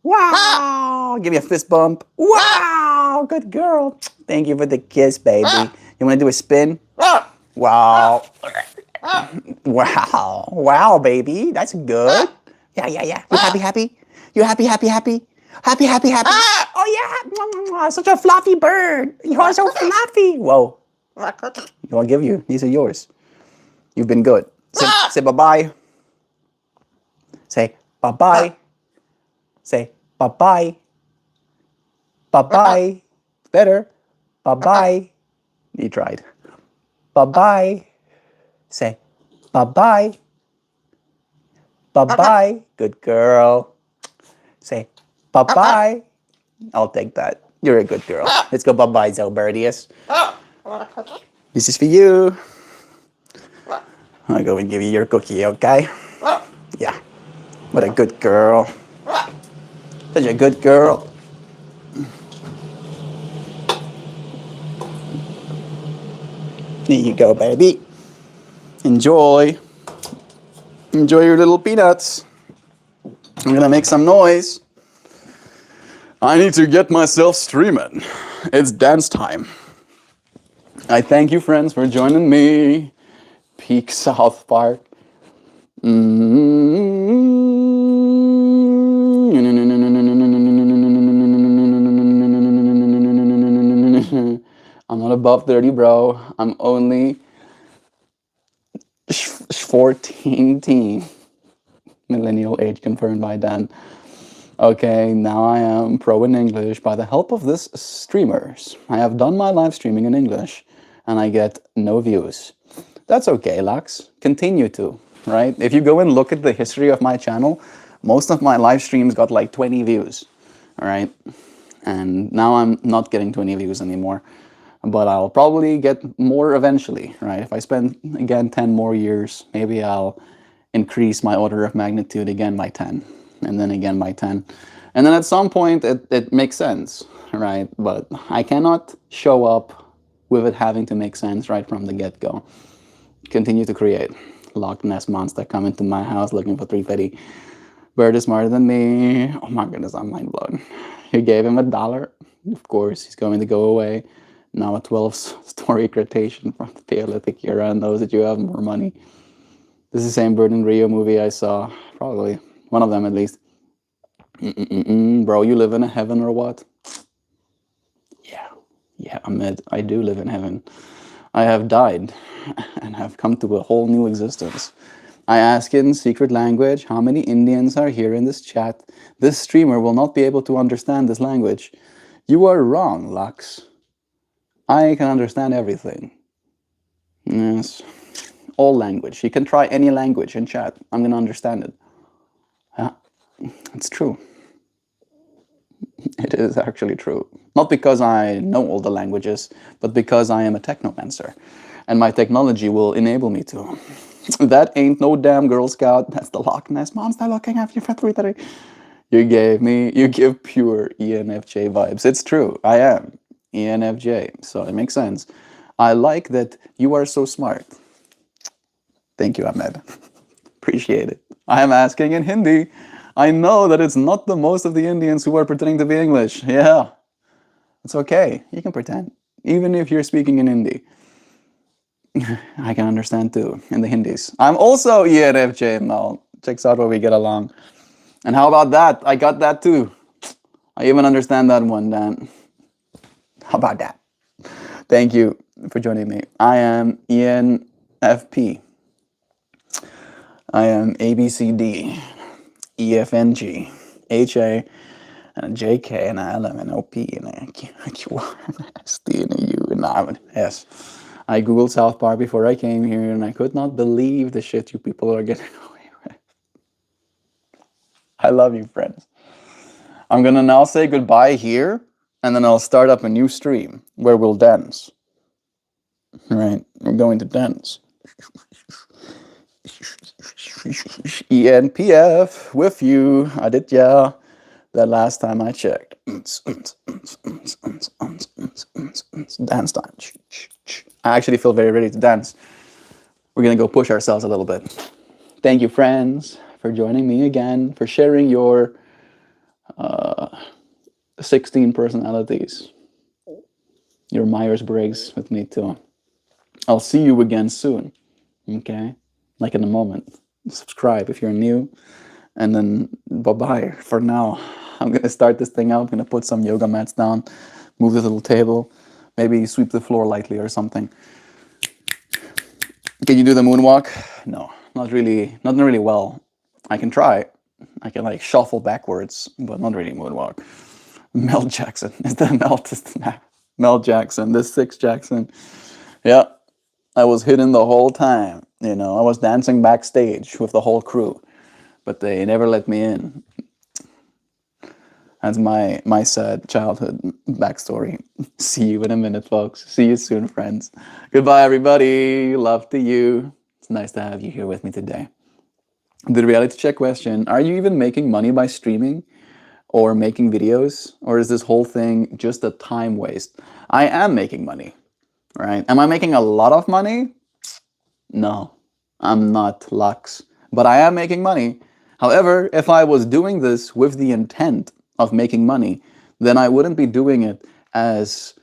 Wow. Give me a fist bump. Wow. Good girl. Thank you for the kiss, baby. You wanna do a spin? Wow. Wow. Wow, baby. That's good. Yeah. You happy? You happy? Happy? Oh yeah. Such a fluffy bird. You are so fluffy. Whoa. I'll give you. These are yours. You've been good. Say bye-bye. Say bye-bye. Say bye-bye. Bye-bye. Better. Bye-bye. You tried. Bye-bye. Say bye-bye. Bye-bye. Good girl. Say bye-bye. I'll take that. You're a good girl. Let's go bye-bye, Zelberdius. This is for you. I'll go and give you your cookie, okay? Yeah. What a good girl. Such a good girl. There you go, baby. Enjoy. Enjoy your little peanuts. I'm gonna make some noise. I need to get myself streaming. It's dance time. I thank you, friends, for joining me. Peak South Park. I'm not above 30, bro. I'm only 14 teen. Millennial age confirmed by Dan. Okay, now I am pro in English by the help of this streamers. I have done my live streaming in English and I get no views. That's okay, Lux. Continue to, right? If you go and look at the history of my channel, most of my live streams got like 20 views, all right? And now I'm not getting 20 views anymore, but I'll probably get more eventually, right? If I spend, again, 10 more years, maybe I'll increase my order of magnitude again by 10, and then again by 10. And then at some point, it makes sense, right? But I cannot show up with it having to make sense right from the get-go. Continue to create. Loch Ness Monster come into my house looking for 350. Bird is smarter than me. Oh my goodness, I'm mind blown. You gave him $1. Of course, he's going to go away. Now a 12-story cretation from the Paleolithic era knows that you have more money. This is the same Bird in Rio movie I saw. Probably. One of them at least. Bro, you live in a heaven or what? Yeah, Ahmed, I do live in heaven. I have died and have come to a whole new existence. I ask in secret language how many Indians are here in this chat. This streamer will not be able to understand this language. You are wrong, Lux. I can understand everything. Yes. All language. You can try any language in chat. I'm going to understand it. Yeah, it's true. It is actually true. Not because I know all the languages, but because I am a technomancer. And my technology will enable me to. That ain't no damn Girl Scout. That's the Loch Ness Monster looking after you for 3:30. You give pure ENFJ vibes. It's true. I am ENFJ. So it makes sense. I like that you are so smart. Thank you, Ahmed. Appreciate it. I am asking in Hindi. I know that it's not the most of the Indians who are pretending to be English. Yeah, it's okay. You can pretend. Even if you're speaking in Hindi. I can understand too, in the Hindis. I'm also ENFJ now. Checks out where we get along. And how about that? I got that too. I even understand that one, Dan. How about that? Thank you for joining me. I am ENFP. I am ABCD, EFNG, HA, and a JK, and a LM, and OP, and a QR, and a SD, and a U, and an S. I googled South Park before I came here, and I could not believe the shit you people are getting away with. I love you, friends. I'm gonna now say goodbye here, and then I'll start up a new stream where we'll dance. Right, we're going to dance. ENPF with you, Aditya. The last time I checked. Dance time. I actually feel very ready to dance. We're gonna go push ourselves a little bit. Thank you, friends, for joining me again, for sharing your 16 personalities, your Myers-Briggs with me too. I'll see you again soon, okay? Like in a moment. Subscribe if you're new, and then bye-bye for now. I'm gonna start this thing out. I'm gonna put some yoga mats down, move this little table, maybe sweep the floor lightly or something. Can you do the moonwalk? No, not really well. I can try. I can like shuffle backwards, but not really moonwalk. Mel Jackson. Is that Mel Jackson, the 6 Jackson. Yeah, I was hidden the whole time. You know, I was dancing backstage with the whole crew, but they never let me in. That's my sad childhood backstory. See you in a minute, folks. See you soon, friends. Goodbye, everybody. Love to you. It's nice to have you here with me today. The reality check question: are you even making money by streaming or making videos? Or is this whole thing just a time waste? I am making money, right? Am I making a lot of money? No, I'm not, Lux. But I am making money. However, if I was doing this with the intent of making money, then I wouldn't be doing it as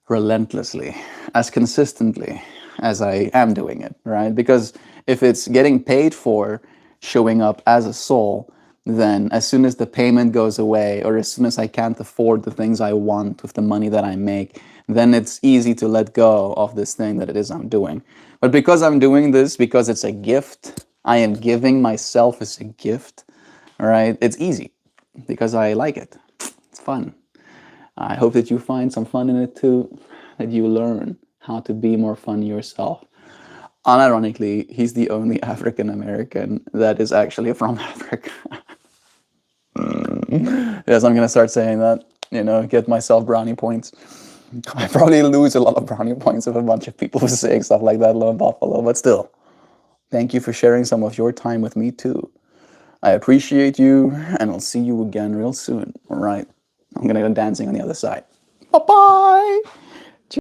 relentlessly, as consistently as I am doing it, right? Because if it's getting paid for showing up as a soul, then as soon as the payment goes away, or as soon as I can't afford the things I want with the money that I make, then it's easy to let go of this thing that it is I'm doing. But because I'm doing this, because it's a gift, I am giving myself as a gift, all right? It's easy because I like it. It's fun. I hope that you find some fun in it too, that you learn how to be more fun yourself. Unironically, he's the only African American that is actually from Africa. Yes, I'm gonna start saying that, you know, get myself brownie points. I probably lose a lot of brownie points if a bunch of people saying stuff like that, Lone Buffalo, but still, thank you for sharing some of your time with me too. I appreciate you, and I'll see you again real soon, all right? I'm gonna go dancing on the other side. Bye-bye!